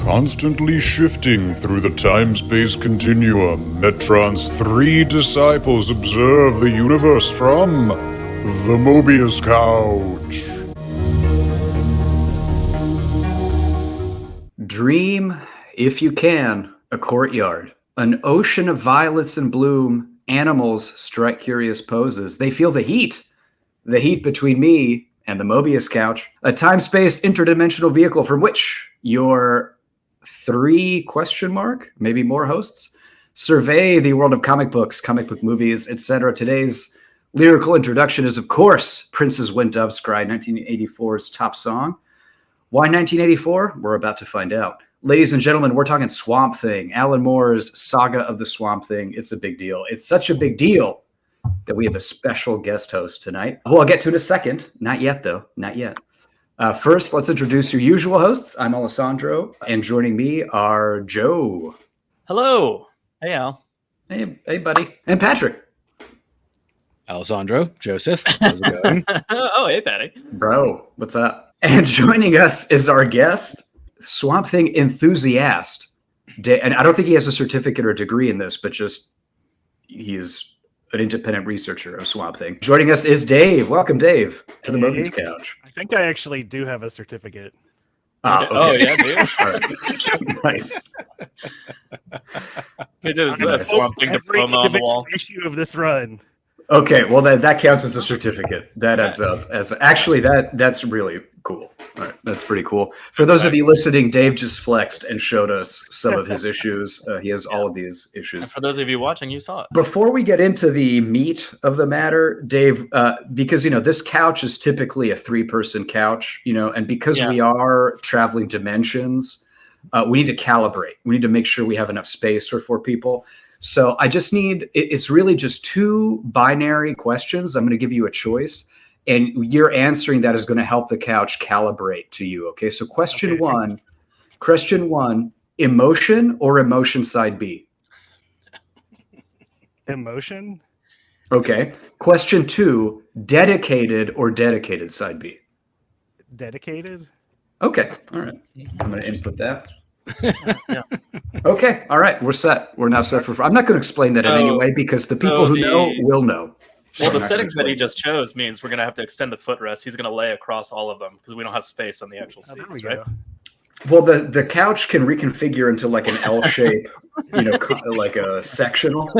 Constantly shifting through the time-space continuum, Metron's three disciples observe the universe from the Mobius Couch. Dream, if you can, a courtyard, an ocean of violets and bloom. Animals strike curious poses. They feel the heat between me and the Mobius Couch, a time-space interdimensional vehicle from which your three ? Maybe more hosts survey the world of comic books, comic book movies, etc. Today's lyrical introduction is, of course, Prince's When Doves Cry, 1984's top song. Why 1984? We're about to find out. Ladies and gentlemen, we're talking Swamp Thing, Alan Moore's Saga of the Swamp Thing. It's a big deal. It's such a big deal that we have a special guest host tonight, who I'll get to in a second. Not yet, though. Not yet. First, let's introduce your usual hosts. I'm Alessandro, and joining me are Joe. Hello. Hey, Al. Hey, buddy. And Patrick. Alessandro, Joseph. How's it going? Oh, hey, Patty. Bro, what's up? And joining us is our guest, Swamp Thing enthusiast. And I don't think he has a certificate or a degree in this, but just he is an independent researcher of Swamp Thing. Joining us is Dave. Welcome, Dave, to the Mobius Couch. I think I actually do have a certificate. Okay. Oh, yeah, dude. Right. Nice. We did a Swamp Thing diploma on the wall. Issue of this run. Okay, well that counts as a certificate. That adds up as actually that's really cool. All right, that's pretty cool. For those of you listening, Dave just flexed and showed us some of his issues. He has all of these issues. And for those of you watching, you saw it. Before we get into the meat of the matter, Dave, because this couch is typically a 3-person couch, and because we are traveling dimensions, we need to calibrate. We need to make sure we have enough space for 4 people. So I just it's really just 2 binary questions. I'm going to give you a choice, and your answering that is going to help the couch calibrate to you. Okay. So question one, emotion or emotion side B? Emotion. Okay. Question 2, dedicated or dedicated side B? Dedicated. Okay. All right. I'm going to input that. Yeah. Okay. All right. We're set. We're now set for. I'm not going to explain that in any way because the people who know will know. Well, the settings that he just chose means we're going to have to extend the footrest. He's going to lay across all of them because we don't have space on the actual seats, right? Well, the couch can reconfigure into like an L shape, like a sectional.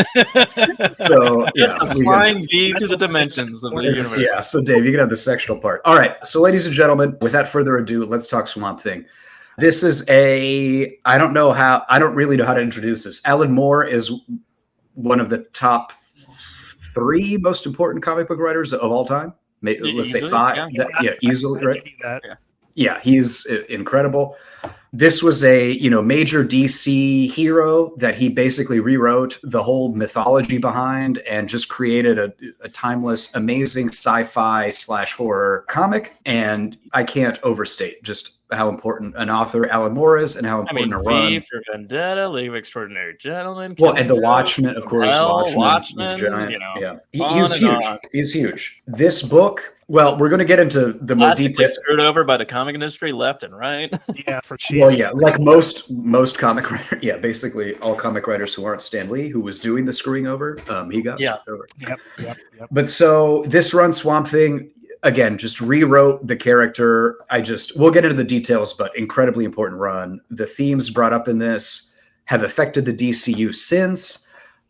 So the flying V to the dimensions of the universe. Yeah. So Dave, you can have the sectional part. All right. So, ladies and gentlemen, without further ado, let's talk Swamp Thing. This is I don't really know how to introduce this. Alan Moore is one of the top 3 most important comic book writers of all time. Let's say 5. Yeah, easily, right? Yeah, he's incredible. This was a major DC hero that he basically rewrote the whole mythology behind and just created a timeless, amazing sci-fi / horror comic. And I can't overstate just how important an author Alan Moore is and how important a run. V for Vendetta, League of Extraordinary Gentlemen. Well, and the Watchmen, of course. Watchmen is giant. He's huge. He's huge. This book. Well, we're going to get into the more details. Screwed over by the comic industry left and right. Yeah, for cheap. Well, yeah, like most comic writers. Yeah, basically all comic writers who aren't Stan Lee, who was doing the screwing over, he got screwed over. Yep. But so this run, Swamp Thing, again, just rewrote the character. We'll get into the details, but incredibly important run. The themes brought up in this have affected the DCU since.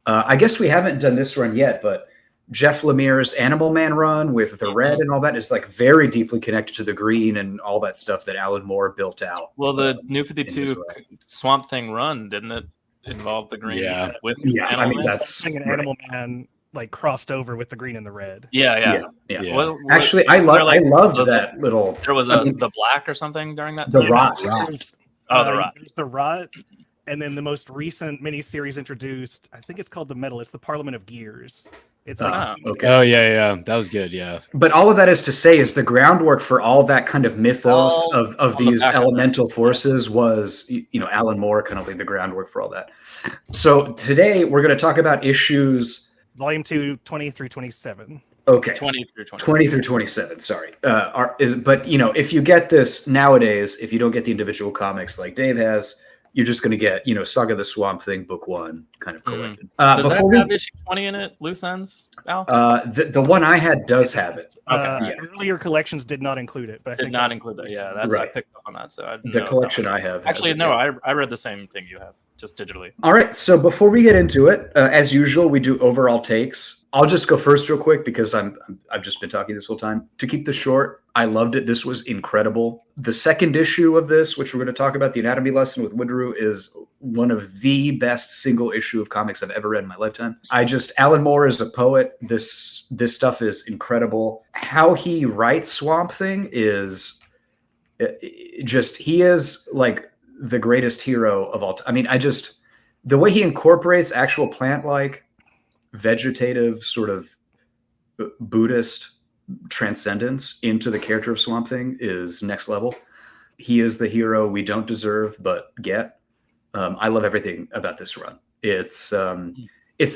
I guess we haven't done this run yet, but Jeff Lemire's Animal Man run with the red and all that is like very deeply connected to the green and all that stuff that Alan Moore built out. Well, the New 52 Swamp Thing run, didn't it involve the green? With Animal Man? That's an Animal Man like crossed over with the green and the red. Yeah. Actually, I loved that little. There was the black or something during that. The Rot. The Rot. There's the Rot. And then the most recent miniseries introduced, I think it's called The Metal. It's the Parliament of Gears. It's like okay. Oh yeah, that was good. Yeah, but all of that is to say is the groundwork for all that kind of mythos of these elemental forces was Alan Moore kind of laid the groundwork for all that. So today we're going to talk about issues Volume 2, 20 through 27. Okay. 20 through 27. 20 through 27, sorry. But, if you get this nowadays, if you don't get the individual comics like Dave has, you're just going to get, Saga the Swamp Thing, book 1 kind of collected. Does Before that have issue 20 in it, loose ends, Al? the one I had does have it. Okay. Earlier collections did not include it, but I Did think not include that. Yeah, that's Right. I picked up on that. So I didn't The know collection that I have. has Actually, it, no, yeah. I read the same thing you have, just digitally. All right. So before we get into it, as usual, we do overall takes. I'll just go first real quick because I've just been talking this whole time. To keep this short, I loved it. This was incredible. The second issue of this, which we're going to talk about, the anatomy lesson with Woodrue, is one of the best single issue of comics I've ever read in my lifetime. Alan Moore is a poet. This stuff is incredible. How he writes Swamp Thing is he is like the greatest hero of all time. I mean, the way he incorporates actual plant-like, vegetative, sort of Buddhist transcendence into the character of Swamp Thing is next level. He is the hero we don't deserve but get. I love everything about this run. It's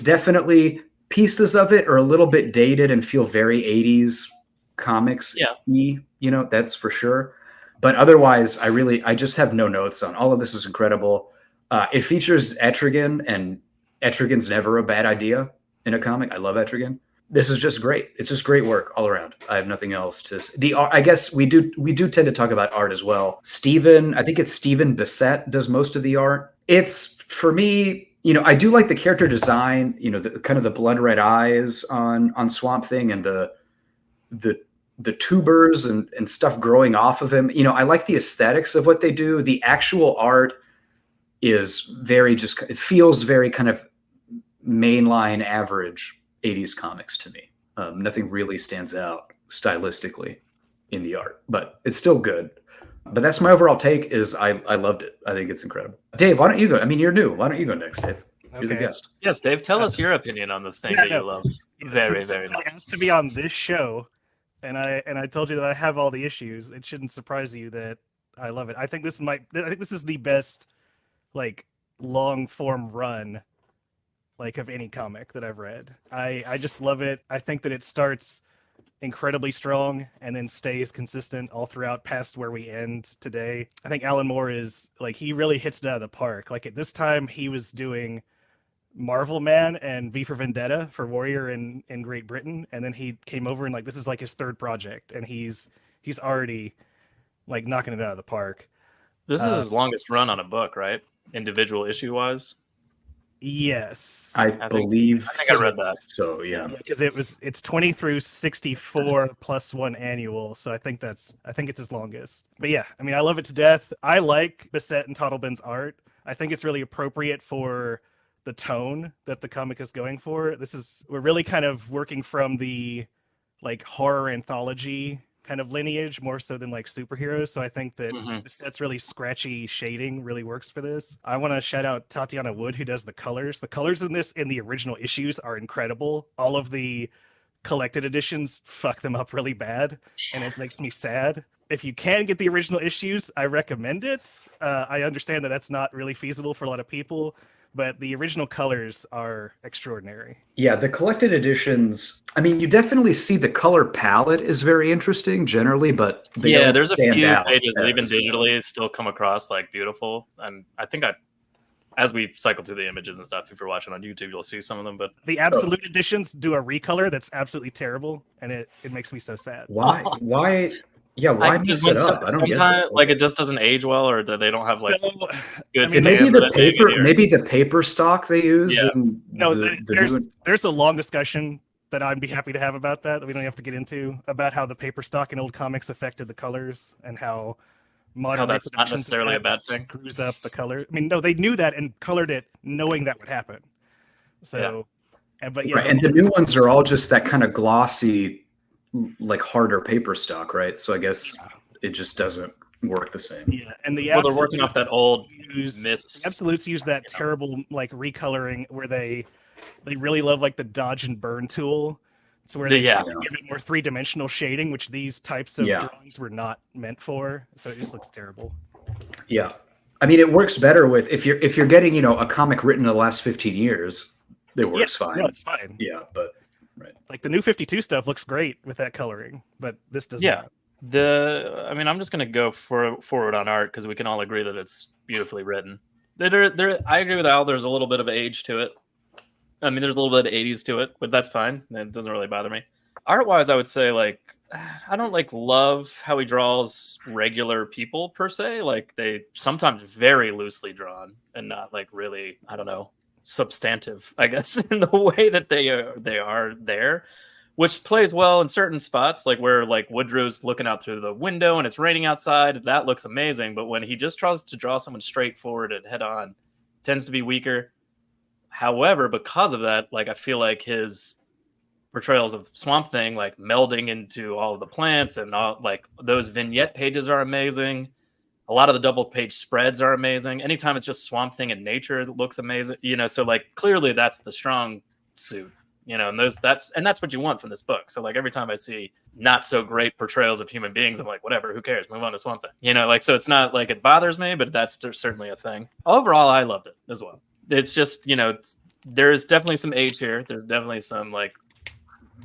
definitely pieces of it are a little bit dated and feel very 80s comics. Yeah, that's for sure. But otherwise, I just have no notes on all of this. Is incredible. It features Etrigan, and Etrigan's never a bad idea in a comic. I love Etrigan. This is just great. It's just great work all around. I have nothing else to say. I guess we do tend to talk about art as well. I think it's Stephen Bissette does most of the art. It's, for me, I do like the character design, the kind of the blood red eyes on Swamp Thing and the tubers and stuff growing off of him. I like the aesthetics of what they do. The actual art is it feels very kind of mainline average 80s comics to me. Nothing really stands out stylistically in the art, but it's still good. But that's my overall take is I loved it. I think it's incredible. Dave, why don't you go? I mean, you're new. Why don't you go next, Dave? You're the guest. Yes, Dave, tell us your opinion on the thing that you love very, very much. It has to be on this show. And I told you that I have all the issues. It shouldn't surprise you that I love it. I think this is the best, like, long form run, like, of any comic that I've read. I just love it. I think that it starts incredibly strong and then stays consistent all throughout past where we end today. I think Alan Moore is, like, he really hits it out of the park. Like, at this time he was doing Marvel Man and V for Vendetta for Warrior in Great Britain, and then he came over and, like, this is like his third project, and he's already, like, knocking it out of the park. This is his longest run on a book, right? Individual issue wise. Yes, I believe. I think I read that. So yeah, because it's 20 through 64 plus 1 annual, so I think it's his longest. But yeah, I mean, I love it to death. I like Bissette and Totlebin's art. I think it's really appropriate for the tone that the comic is going for. We're really kind of working from the, like, horror anthology kind of lineage more so than, like, superheroes. So I think that Bissette's really scratchy shading really works for this. I want to shout out Tatiana Wood, who does the colors. The colors in this in the original issues are incredible. All of the collected editions fuck them up really bad, and it makes me sad. If you can get the original issues, I recommend it. I understand that that's not really feasible for a lot of people, but the original colors are extraordinary. Yeah, the collected editions, I mean, you definitely see the color palette is very interesting generally, but there's a few out pages that even digitally still come across like beautiful. And I think as we cycle through the images and stuff, if you're watching on YouTube, you'll see some of them. But the absolute editions do a recolor that's absolutely terrible, and it makes me so sad. Why? Yeah, why mess it up? I don't get it. Like, it just doesn't age well, or that they don't have, like, good. I mean, maybe the paper stock they use. Yeah. There's a long discussion that I'd be happy to have about that we don't have to get into, about how the paper stock in old comics affected the colors and how modern that's not necessarily a bad thing. Screws up the color. I mean, no, they knew that and colored it knowing that would happen. So, and the new ones are all just that kind of glossy, like, harder paper stock, right? So I guess it just doesn't work the same. Yeah, and they're working off that old mist. Absolutes use that terrible, like, recoloring where they really love, like, the dodge and burn tool. So where they try to give it more 3-dimensional shading, which these types of drawings were not meant for. So it just looks terrible. Yeah, I mean, it works better with if you're getting a comic written in the last 15 years, it works fine. No, it's fine. Yeah, but. Right. Like, the New 52 stuff looks great with that coloring, but this does not. I'm just going to go forward on art because we can all agree that it's beautifully written. I agree with Al. There's a little bit of age to it. I mean, there's a little bit of 80s to it, but that's fine. It doesn't really bother me. Art-wise, I would say, like, I don't like love how he draws regular people per se. Like, they sometimes very loosely drawn and not like really, I don't know, substantive, I guess, in the way that they are there, which plays well in certain spots, like where like Woodrow's looking out through the window and it's raining outside. That looks amazing. But when he just tries to draw someone straightforward and head on, tends to be weaker. However, because of that, like I feel like his portrayals of Swamp Thing, like melding into all of the plants and all, like those vignette pages are amazing. A lot of the double page spreads are amazing. Anytime it's just Swamp Thing in nature, it looks amazing. You know, so like clearly that's the strong suit. You know, and that's what you want from this book. So like every time I see not so great portrayals of human beings, I'm like, whatever, who cares? Move on to Swamp Thing. You know, like so it's not like it bothers me, but that's certainly a thing. Overall, I loved it as well. It's just, you know, there's definitely some age here. There's definitely some like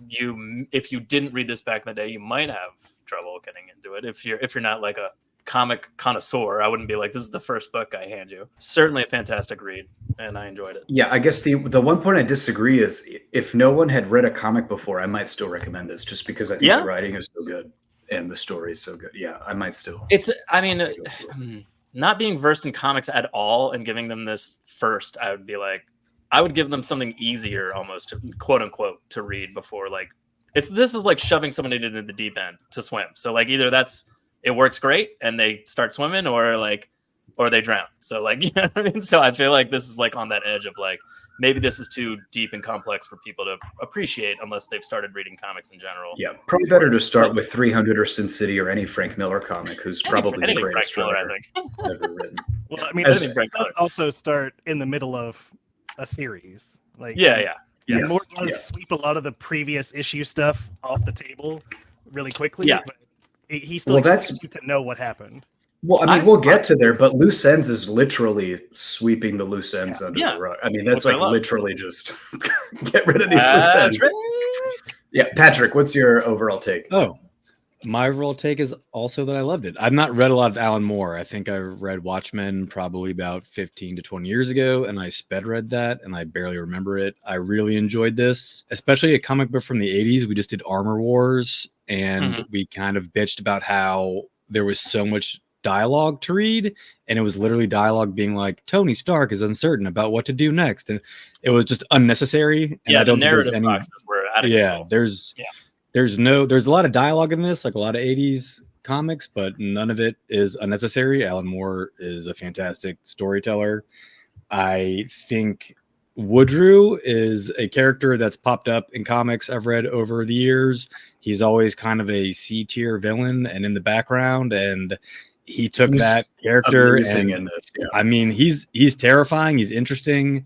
if you didn't read this back in the day, you might have trouble getting into it. If you're not like a comic connoisseur, I wouldn't be like, this is the first book I hand you. Certainly a fantastic read, and I enjoyed it. Yeah, I guess the one point I disagree is if no one had read a comic before, I might still recommend this just because I think the writing is so good and the story is so good. Yeah, I might still. Not being versed in comics at all and giving them this first, I would be like, I would give them something easier almost, quote unquote, to read before like this is like shoving someone into the deep end to swim. So like either it works great and they start swimming or they drown. So like, you know what I mean? So I feel like this is like on that edge of like, maybe this is too deep and complex for people to appreciate unless they've started reading comics in general. Yeah, probably better to start with 300 or Sin City or any Frank Miller comic, who's probably the greatest Frank Miller, I think. ever written. Well, I mean, it does also start in the middle of a series. Like, yeah. Moore does sweep a lot of the previous issue stuff off the table really quickly. Yeah. But he still expects you to know what happened. Well, I mean, we'll get to there, but loose ends is literally sweeping the loose ends under the rug. I mean, that's like literally just get rid of these loose ends. Yeah, Patrick, what's your overall take? Oh, my overall take is also that I loved it. I've not read a lot of Alan Moore. I think I read Watchmen probably about 15 to 20 years ago, and I sped read that, and I barely remember it. I really enjoyed this, especially a comic book from the 80s. We just did Armor Wars, and we kind of bitched about how there was so much dialogue to read, and it was literally dialogue being like, Tony Stark is uncertain about what to do next, and it was just unnecessary. And I don't the narrative boxes were out of control. There's a lot of dialogue in this, like a lot of 80s comics, but none of it is unnecessary. Alan Moore is a fantastic storyteller. I think Woodrow is a character that's popped up in comics I've read over the years. He's always kind of a C-tier villain and in the background, and he took that character and in this, I mean, he's terrifying, he's interesting,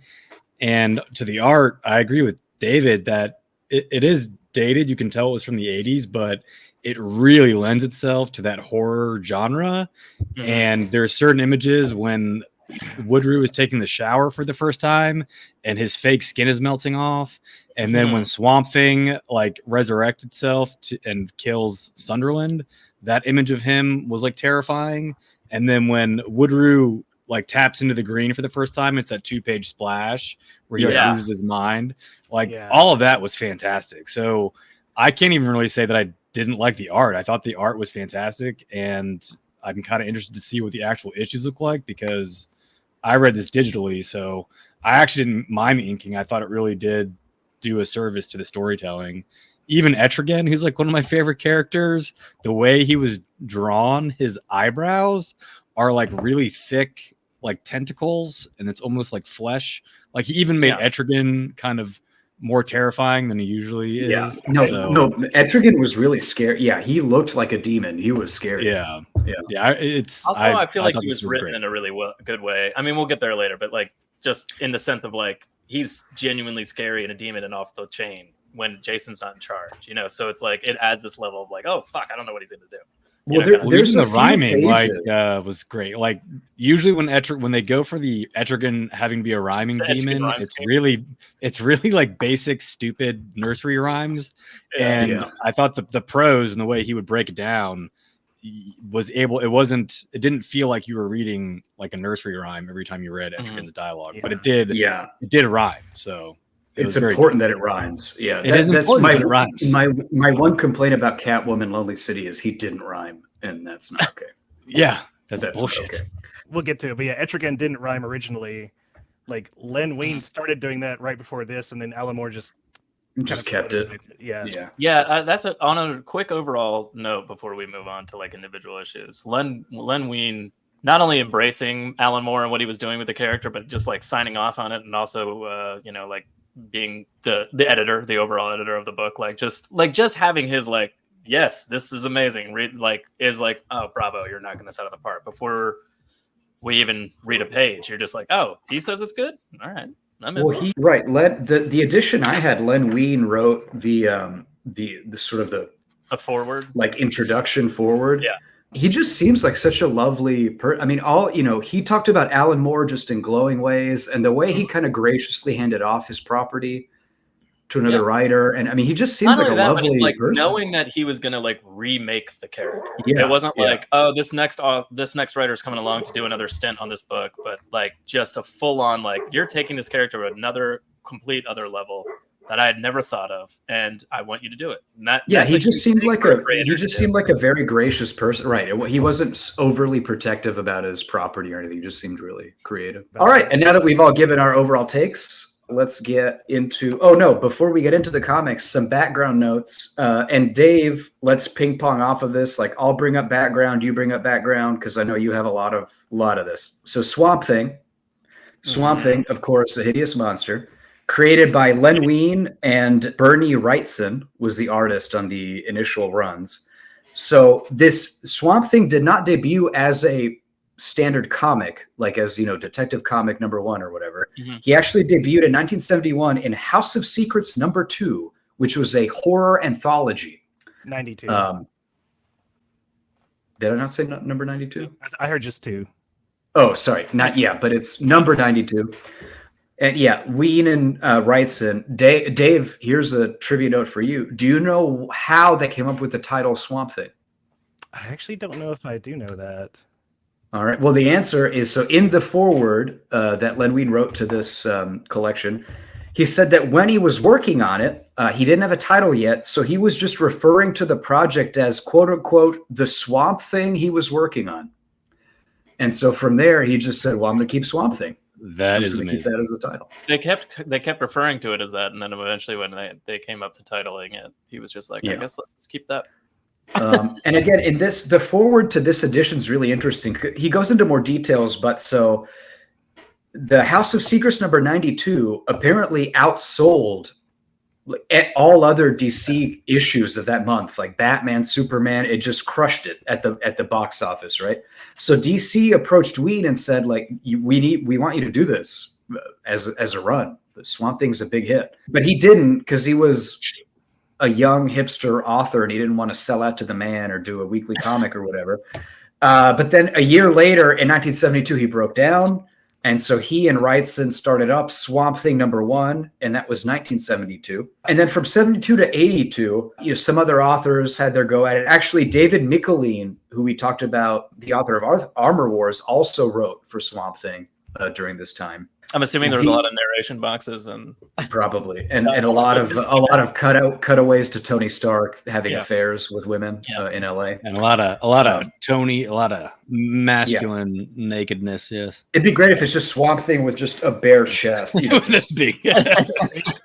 and to the art, I agree with David that it is dated. You can tell it was from the 80s, but it really lends itself to that horror genre. And there are certain images when Woodrow is taking the shower for the first time and his fake skin is melting off, and then when Swamp Thing like resurrects itself and kills Sunderland, that image of him was like terrifying. And then when Woodrow like taps into the green for the first time, it's that 2-page splash where he like, loses his mind. Like all of that was fantastic. So I can't even really say that I didn't like the art. I thought the art was fantastic, and I'm kind of interested to see what the actual issues look like because I read this digitally. So I actually didn't mind the inking. I thought it really did do a service to the storytelling. Even Etrigan, who's like one of my favorite characters, the way he was drawn, his eyebrows are like really thick, like tentacles, and it's almost like flesh. Like he even made Etrigan kind of more terrifying than he usually is. Yeah. No, Etrigan was really scary. Yeah, he looked like a demon. He was scary. Yeah. It's also I feel like he was written in a really good way. I mean, we'll get there later, but like just in the sense of like he's genuinely scary and a demon and off the chain when Jason's not in charge, you know. So it's like it adds this level of like, oh fuck, I don't know what he's gonna do. Well, there's the rhyming was great. Like usually when they go for the Etrigan having to be a rhyming demon, it's really like basic stupid nursery rhymes. I thought the prose and the way he would break it down, it didn't feel like you were reading like a nursery rhyme every time you read Etrigan's dialogue, but it did rhyme. So it's important that it rhymes. Yeah, that's important that it rhymes. My one complaint about Catwoman Lonely City is he didn't rhyme, and that's not okay. Yeah, that's bullshit. Okay. We'll get to it, but yeah, Etrigan didn't rhyme originally. Like Len Wein started doing that right before this, and then Alan Moore just kept it. Yeah. That's on a quick overall note before we move on to like individual issues. Len Wein not only embracing Alan Moore and what he was doing with the character, but just like signing off on it, and also like being the editor, the overall editor of the book, like just having his like, yes, this is amazing. Oh, bravo, you're knocking this out of the park. Before we even read a page, you're just like, oh, he says it's good. All right. The edition I had, Len Wein wrote the sort of the forward, like introduction forward. Yeah. He just seems like such a lovely he talked about Alan Moore just in glowing ways, and the way he kind of graciously handed off his property to another writer. And I mean, he just seems like a lovely person. Knowing that he was going to like remake the character. Yeah, it wasn't like, oh, this next writer's coming along to do another stint on this book, but like just a full on, like, you're taking this character to another complete other level that I had never thought of, and I want you to do it. And he just seemed like a very gracious person. Right. He wasn't overly protective about his property or anything. He just seemed really creative. All right. And now that we've all given our overall takes, let's get into before we get into the comics, some background notes. And Dave, let's ping pong off of this. Like, I'll bring up background, you bring up background, because I know you have a lot of this. So Swamp Thing, of course, a hideous monster, created by Len Wein and Bernie Wrightson was the artist on the initial runs. So this Swamp Thing did not debut as a standard comic, like as Detective Comic #1 or whatever. He actually debuted in 1971 in House of Secrets #2, which was a horror anthology. 92. Did I not say number 92? I heard just 2. Oh, sorry, but it's number 92. And Wein and Wrightson. Dave, here's a trivia note for you. Do you know how they came up with the title Swamp Thing? I actually don't know if I do know that. All right. Well, the answer is, so in the foreword that Len Wein wrote to this collection, he said that when he was working on it, he didn't have a title yet. So he was just referring to the project as, quote unquote, the Swamp Thing he was working on. And so from there, he just said, well, I'm going to keep Swamp Thing. That is amazing. Keep that as the title. They kept referring to it as that. And then eventually when they came up to titling it, he was just like, I guess let's just keep that. And again, the forward to this edition is really interesting. He goes into more details, but so the House of Secrets number 92 apparently outsold all other DC issues of that month, like Batman, Superman. It just crushed it at the box office, right? So DC approached Wein and said, like, we want you to do this as a run. The Swamp Thing's a big hit, but he didn't, because he was a young hipster author and he didn't want to sell out to the man or do a weekly comic or whatever. But then a year later in 1972, he broke down. And so he and Wrightson started up Swamp Thing #1, and that was 1972. And then from 72 to 82, some other authors had their go at it. Actually, David Michelin, who we talked about, the author of Armor Wars, also wrote for Swamp Thing during this time. I'm assuming there was a lot of narration boxes and probably and a lot of cutaways to Tony Stark having affairs with women in LA, and a lot of Tony, a lot of masculine nakedness. Yes, it'd be great if it's just Swamp Thing with just a bare chest, just big,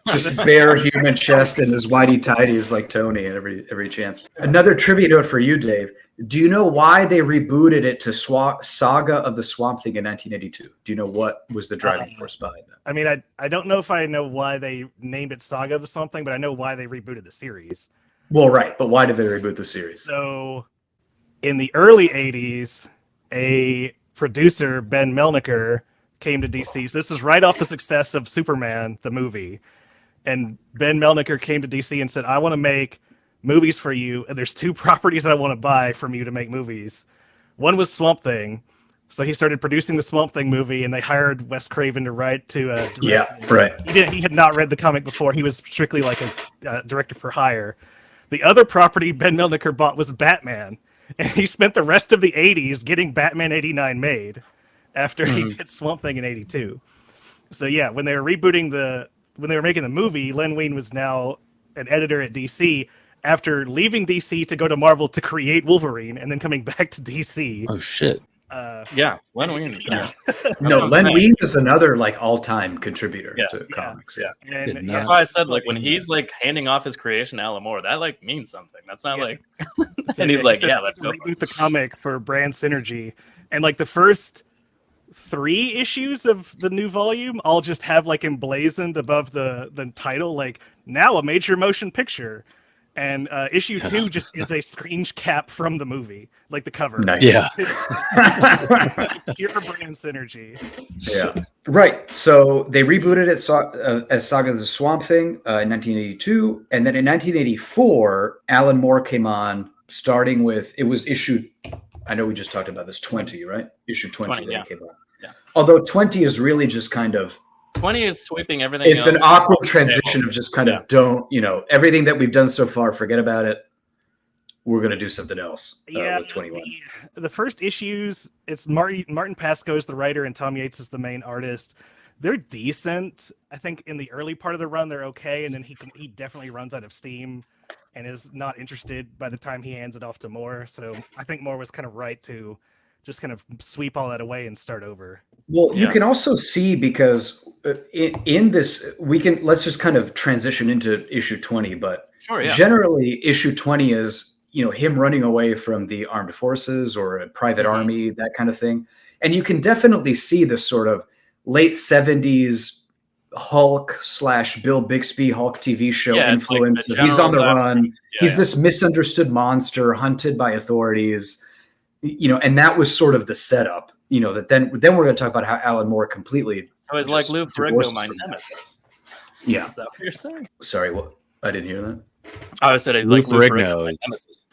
just bare human chest and his whitey tighties like Tony and every chance. Another trivia note for you, Dave. Do you know why they rebooted it to Saga of the Swamp Thing in 1982? Do you know what was the driving force behind that? I mean, I don't know if I know why they named it Saga of the Swamp Thing, but I know why they rebooted the series. Well, right, but why did they reboot the series? So, in the early 80s, a producer, Ben Melniker, came to DC. So this is right off the success of Superman, the movie. And Ben Melniker came to DC and said, I want to make movies for you, and there's 2 properties I want to buy from you to make movies. One was Swamp Thing, so he started producing the Swamp Thing movie, and they hired Wes Craven to write to direct. He had not read the comic before. He was strictly like a director for hire. The other property Ben Melniker bought was Batman, And he spent the rest of the 80s getting Batman 89 made after he did Swamp Thing in 82. So yeah, when they were making the movie, Len Wein was now an editor at DC after leaving DC to go to Marvel to create Wolverine and then coming back to DC. Oh shit. Yeah, Len Wein is Yeah. No, Len Wein is another like all-time contributor to comics. Yeah. And that's why I said like when he's like handing off his creation to Alan Moore, that like means something. That's not like and he's like, yeah, let's go reboot the comic for brand synergy. And like the first 3 issues of the new volume all just have like emblazoned above the title like now a major motion picture. And issue 2 just is a screen cap from the movie, like the cover. Nice. Yeah. Pure brand synergy. Yeah. Right. So they rebooted it as Saga the Swamp Thing in 1982. And then in 1984, Alan Moore came on, starting with, it was issue, I know we just talked about this, 20, right? Issue 20 that came on. Yeah. Although 20 is really just kind of, 20 is sweeping everything it's else. an awkward transition of just kind of everything that we've done so far, forget about it. We're going to do something else with 21. The first issues, it's Martin Pascoe is the writer and Tom Yates is the main artist. They're decent. I think in the early part of the run, they're okay. And then he definitely runs out of steam and is not interested by the time he hands it off to Moore. So I think Moore was kind of right to just kind of sweep all that away and start over. Well, you can also see because in this, let's just kind of transition into issue 20, but generally issue 20 is, him running away from the armed forces or a private army, that kind of thing. And you can definitely see the sort of late 70s Hulk / Bill Bixby Hulk TV show influence. Like he's on the run. He's this misunderstood monster hunted by authorities, and that was sort of the setup. That then we're going to talk about how Alan Moore completely. So it's like Lou Ferrigno, my nemesis. Yeah. Is that what you're saying? Sorry, what? I didn't hear that. I said Lou like Lou Ferrigno my is nemesis.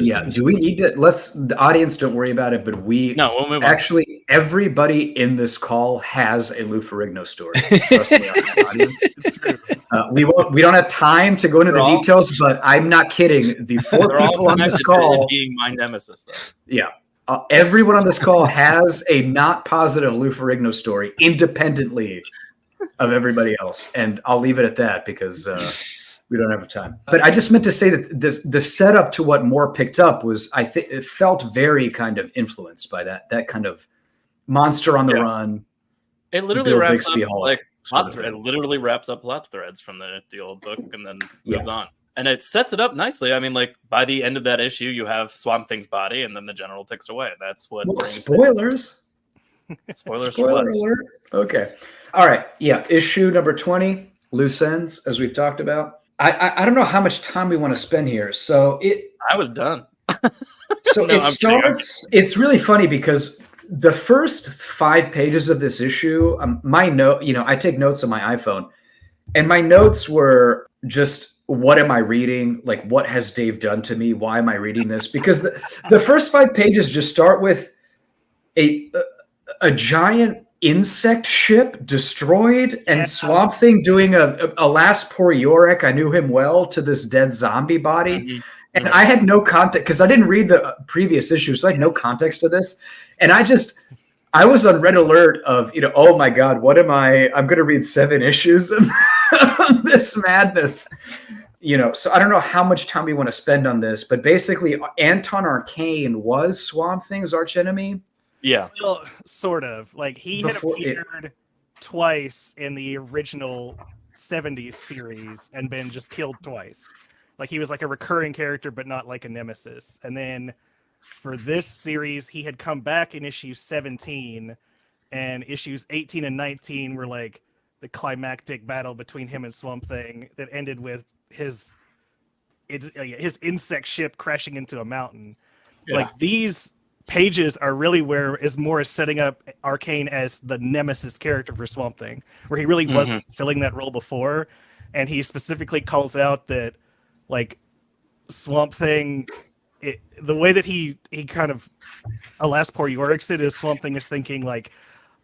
Yeah. Do we need to? The audience don't worry about it, but we'll move on. Actually, everybody in this call has a Lou Ferrigno story. Trust me, audience. It's true. We don't have time to go into the details, but I'm not kidding. The 4 people on this call being my nemesis, though. Yeah. Everyone on this call has a not positive Lou Ferrigno story independently of everybody else. And I'll leave it at that because we don't have time. But I just meant to say that the setup to what Moore picked up was, I think it felt very kind of influenced by that kind of monster on the run. It literally wraps up like plot thread. It literally wraps up plot threads from the old book and then moves on. And it sets it up nicely. I mean, like by the end of that issue, you have Swamp Thing's body, and then the general takes it away. That's what. Well, spoilers. Spoiler alert. Okay. All right. Yeah. Issue number 20, loose ends, as we've talked about. I don't know how much time we want to spend here. So I was done. So it starts. It's really funny because the first 5 pages of this issue, I take notes on my iPhone, and my notes were just, what am I reading? Like, what has Dave done to me? Why am I reading this? Because the first 5 pages just start with a giant insect ship destroyed and Swamp Thing doing a last poor Yorick, I knew him well, to this dead zombie body. Mm-hmm. And I had no context because I didn't read the previous issues, so I had no context to this. And I was on red alert of, oh my God, I'm going to read 7 issues of this madness. So I don't know how much time we want to spend on this, but basically Anton Arcane was Swamp Thing's archenemy. Yeah. Well, sort of. Like he had appeared twice in the original 70s series and been just killed twice. Like he was like a recurring character, but not like a nemesis. And then for this series, he had come back in issue 17, and issues 18 and 19 were like the climactic battle between him and Swamp Thing that ended with his insect ship crashing into a mountain. Yeah. Like these pages are really where Moore is setting up Arcane as the nemesis character for Swamp Thing, where he really wasn't filling that role before. And he specifically calls out that like Swamp Thing, the way that he kind of alas poor Yorick's it is Swamp Thing is thinking like,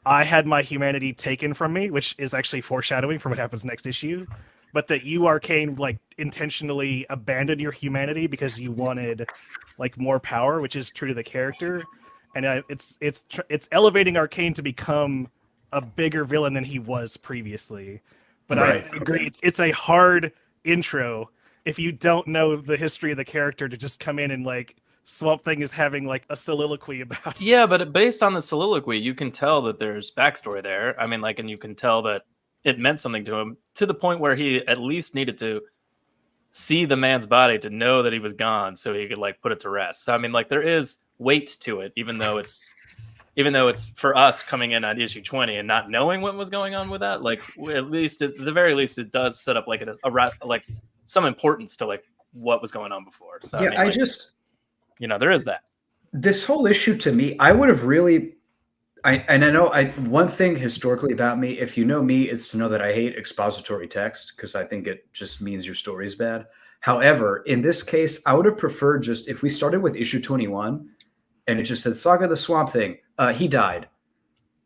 I had my humanity taken from me, which is actually foreshadowing for what happens next issue. but that you, Arcane, like intentionally abandoned your humanity because you wanted like more power, which is true to the character. And it's elevating Arcane to become a bigger villain than he was previously. But I agree, it's a hard intro if you don't know the history of the character to just come in and like Swamp Thing is having like a soliloquy about it. Yeah, but based on the soliloquy, you can tell that there's backstory there. I mean, like, and you can tell that it meant something to him to the point where he at least needed to see the man's body to know that he was gone so he could like put it to rest. So I mean, like, there is weight to it, even though it's for us coming in on issue 20 and not knowing what was going on with that. Like, at least at the very least, it does set up like like some importance to like what was going on before. So yeah, I mean, like, you know, there is that. This whole issue to me, I would have really. I know one thing historically about me, if you know me, it's to know that I hate expository text because I think it just means your story's bad. However, in this case, I would have preferred just if we started with issue 21 and it just said Saga the Swamp Thing, he died.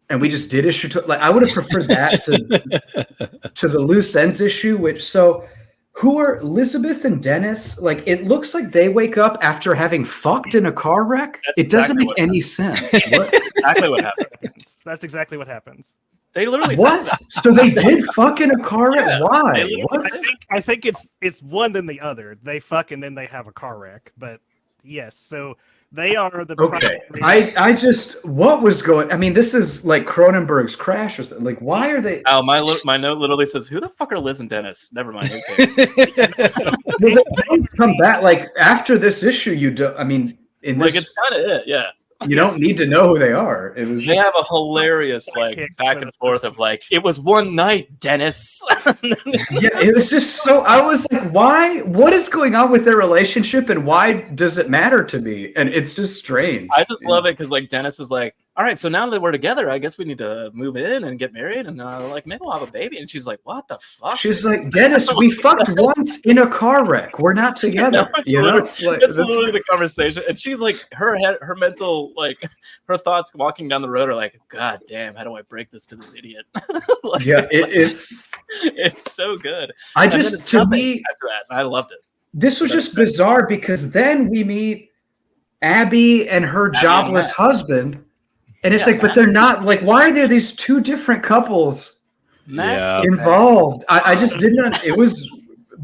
And we just did issue like I would have preferred that to the loose ends issue, which so who are Elizabeth and Dennis? Like, it looks like they wake up after having fucked in a car wreck. It doesn't make any sense. What? Exactly what happens. That's exactly what happens. They literally what? So they did fuck in a car wreck? Yeah, why? What? I think it's one then the other. They fuck and then they have a car wreck. But yes, so they are the okay. I just what was going? I mean, this is like Cronenberg's Crash or something. Like, why are they? Oh, my note literally says, "Who the fuck are Liz and Dennis?" Never mind. Okay. They come back like after this issue. You do. I mean, in this, like it's kind of it. Yeah. You don't need to know who they are. It was. They have a hilarious like back and forth of like, it was one night, Dennis. Yeah, it was just so. I was like, why? What is going on with their relationship, and why does it matter to me? And it's just strange. I just love it because like Dennis is like, all right, so now that we're together, I guess we need to move in and get married, and like maybe we'll have a baby. And she's like, what the fuck? She's like, Dennis, we fucked once in a car wreck. We're not together. You know, like, that's literally the conversation. And she's like, her mental, like her thoughts walking down the road are like, God damn, how do I break this to this idiot? Like, yeah, it's so good. I just to me, after that, I loved it. This was just bizarre because then we meet Abby and her jobless husband. And it's like, but they're not like, why are there these two different couples involved? I just didn't, it was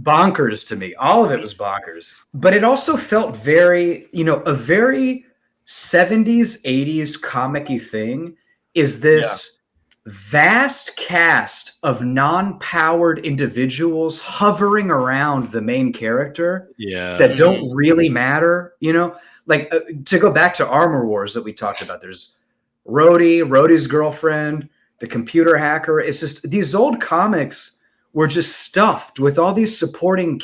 bonkers to me. All of it was bonkers. But it also felt very, a very 70s, 80s comic-y thing is this vast cast of non-powered individuals hovering around the main character that don't really matter, Like, to go back to Armor Wars that we talked about, there's Rhodey's girlfriend, the computer hacker. It's just these old comics were just stuffed with all these supporting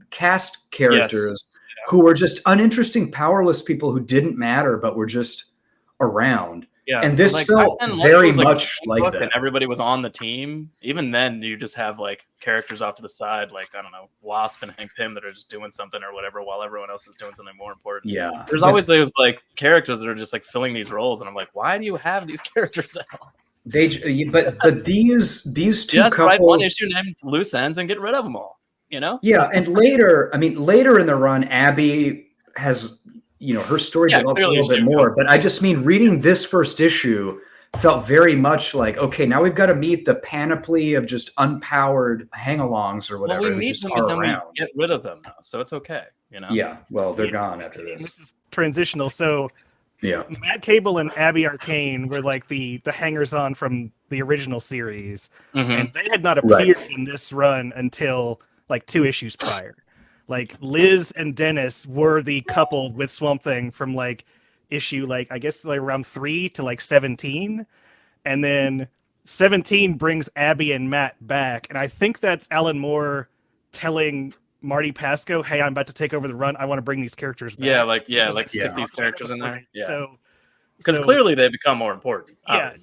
cast characters who were just uninteresting, powerless people who didn't matter but were just around. Yeah, and this felt very much like that. And everybody was on the team. Even then, you just have like characters off to the side, like I don't know, Wasp and Hank Pym that are just doing something or whatever, while everyone else is doing something more important. Yeah, there's always those like characters that are just like filling these roles, and I'm like, why do you have these characters now? But these two just couples, write one issue named Loose Ends and get rid of them all. Yeah, and later in the run, Abby has. Her story develops a little bit more, but I just mean reading this first issue felt very much like, okay, now we've got to meet the panoply of just unpowered hang-alongs or whatever. Well, we meet them, but then we get rid of them now, so it's okay, Yeah, well, they're gone after this. This is transitional, so yeah, Matt Cable and Abby Arcane were like the hangers-on from the original series, and they had not appeared in this run until like 2 issues prior. Like Liz and Dennis were the couple with Swamp Thing from like issue I guess around 3 to like 17, and then 17 brings Abby and Matt back, and I think that's Alan Moore telling Marty Pasco, "Hey, I'm about to take over the run. I want to bring these characters back." Stick these characters in there. Yeah. So because clearly they become more important. Yeah,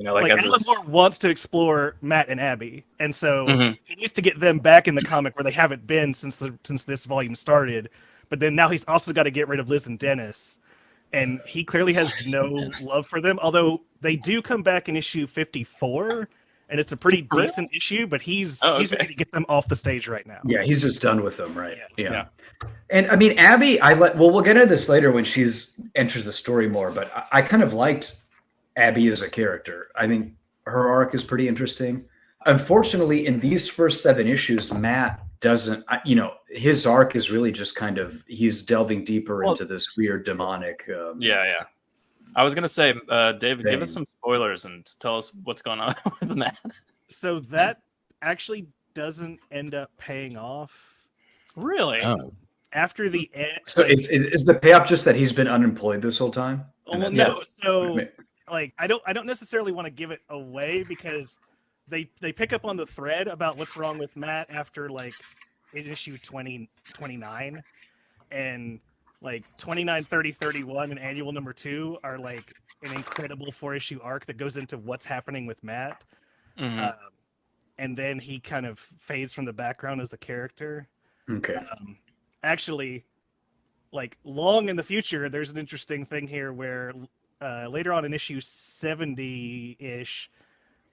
Alan Moore wants to explore Matt and Abby, and so he needs to get them back in the comic where they haven't been since this volume started. But then now he's also got to get rid of Liz and Dennis, and he clearly has no love for them. Although they do come back in issue 54, and it's a pretty decent issue. But he's ready to get them off the stage right now. Yeah, he's just done with them, right? Yeah. And I mean, Abby, we'll get into this later when she's enters the story more. But I kind of liked Abby as a character. I think her arc is pretty interesting. Unfortunately, in these first 7 issues, Matt doesn't, his arc is really just kind of, he's delving deeper into this weird demonic. Yeah. I was going to say, David, thing. give us some spoilers and tell us what's going on with Matt. So that actually doesn't end up paying off. Really? Oh. After the end. So is the payoff just that he's been unemployed this whole time? Well, no. So like, I don't necessarily want to give it away because they pick up on the thread about what's wrong with Matt after like in issue 29, and like 29, 30, 31 and annual number 2 are like an incredible 4-issue arc that goes into what's happening with Matt. Mm-hmm. And then he kind of fades from the background as a character. Okay. Actually, like long in the future, there's an interesting thing here where later on in issue 70-ish,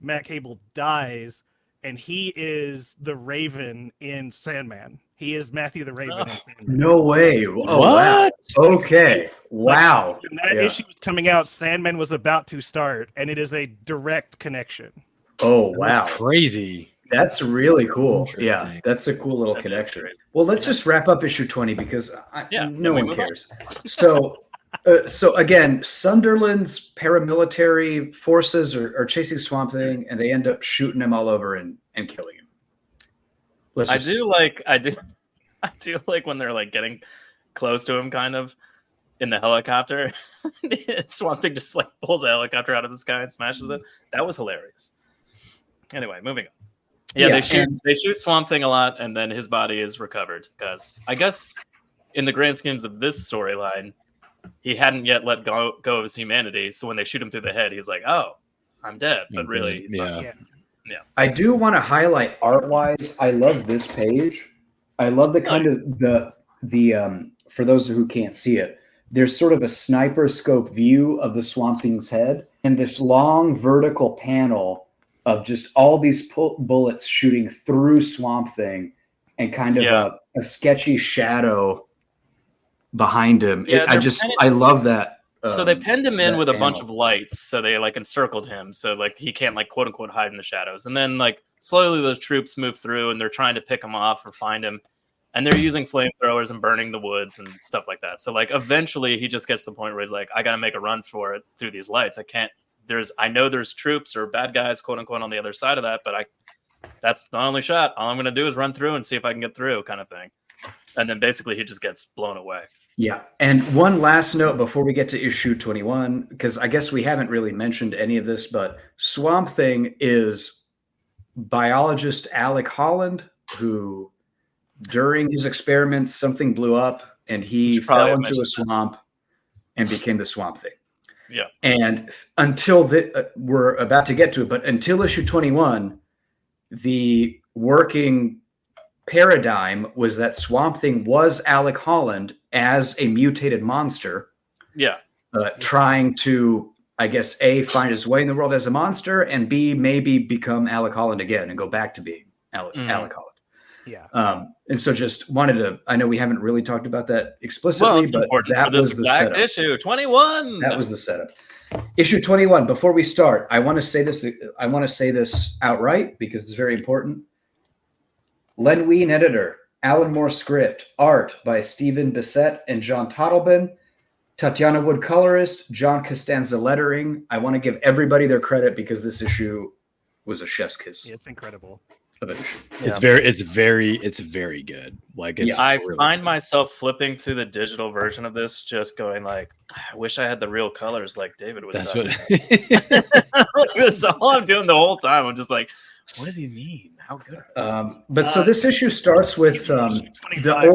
Matt Cable dies, and he is the Raven in Sandman. He is Matthew the Raven in Sandman. No way. Oh, What? Wow. Okay. Wow. Like, when that issue was coming out, Sandman was about to start, and it is a direct connection. Oh, wow. Crazy. That's really cool. Interesting. Yeah, that's a cool little connection. crazy. Well, let's just wrap up issue 20 because no we one move on. cares. So again, Sunderland's paramilitary forces are chasing Swamp Thing, and they end up shooting him all over and killing him. I do like when they're like getting close to him, kind of in the helicopter. Swamp Thing just like pulls a helicopter out of the sky and smashes it. That was hilarious. Anyway, moving on. Yeah, they shoot Swamp Thing a lot, and then his body is recovered because I guess in the grand schemes of this storyline, he hadn't yet let go of his humanity. So when they shoot him through the head, he's like, "Oh, I'm dead," but really, he's fine. Yeah. I do want to highlight art-wise. I love this page. I love the kind of the for those who can't see it, there's sort of a sniper scope view of the Swamp Thing's head, and this long vertical panel of just all these bullets shooting through Swamp Thing, and kind of a sketchy shadow behind him. I love that. So they penned him in with a panel. bunch of lights, so they like encircled him, so like he can't like quote unquote hide in the shadows. And then like slowly the troops move through, and they're trying to pick him off or find him, and they're using flamethrowers and burning the woods and stuff like that. So like eventually he just gets to the point where he's like, I got to make a run for it through these lights. I know there's troops or bad guys quote unquote on the other side of that, but that's the only shot. All I'm gonna do is run through and see if I can get through, kind of thing. And then basically he just gets blown away. Yeah. And one last note before we get to issue 21, because I guess we haven't really mentioned any of this, but Swamp Thing is biologist Alec Holland, who during his experiments, something blew up and he fell into a swamp and became the Swamp Thing. Yeah. And until we're about to get to it, but until issue 21, the working paradigm was that Swamp Thing was Alec Holland as a mutated monster. Yeah. Trying to, I guess, A, find his way in the world as a monster, and B, maybe become Alec Holland again and go back to being Alec Holland. Yeah. And so just wanted to, I know we haven't really talked about that explicitly, Well, it's but important that for this was the exact setup. issue 21. That was the setup. Issue 21. Before we start, I want to say this outright because it's very important. Len Wein editor, Alan Moore script, art by Stephen Bissette and John Totleben, Tatiana Wood colorist, John Costanza lettering. I want to give everybody their credit because this issue was a chef's kiss. Yeah, it's incredible. Of an issue. It's very good. Like it's I really find good. myself flipping through the digital version of this, just going like, I wish I had the real colors like David was. That's talking what about. That's all I'm doing the whole time. I'm just like, what does he mean? How good? But so this issue starts with the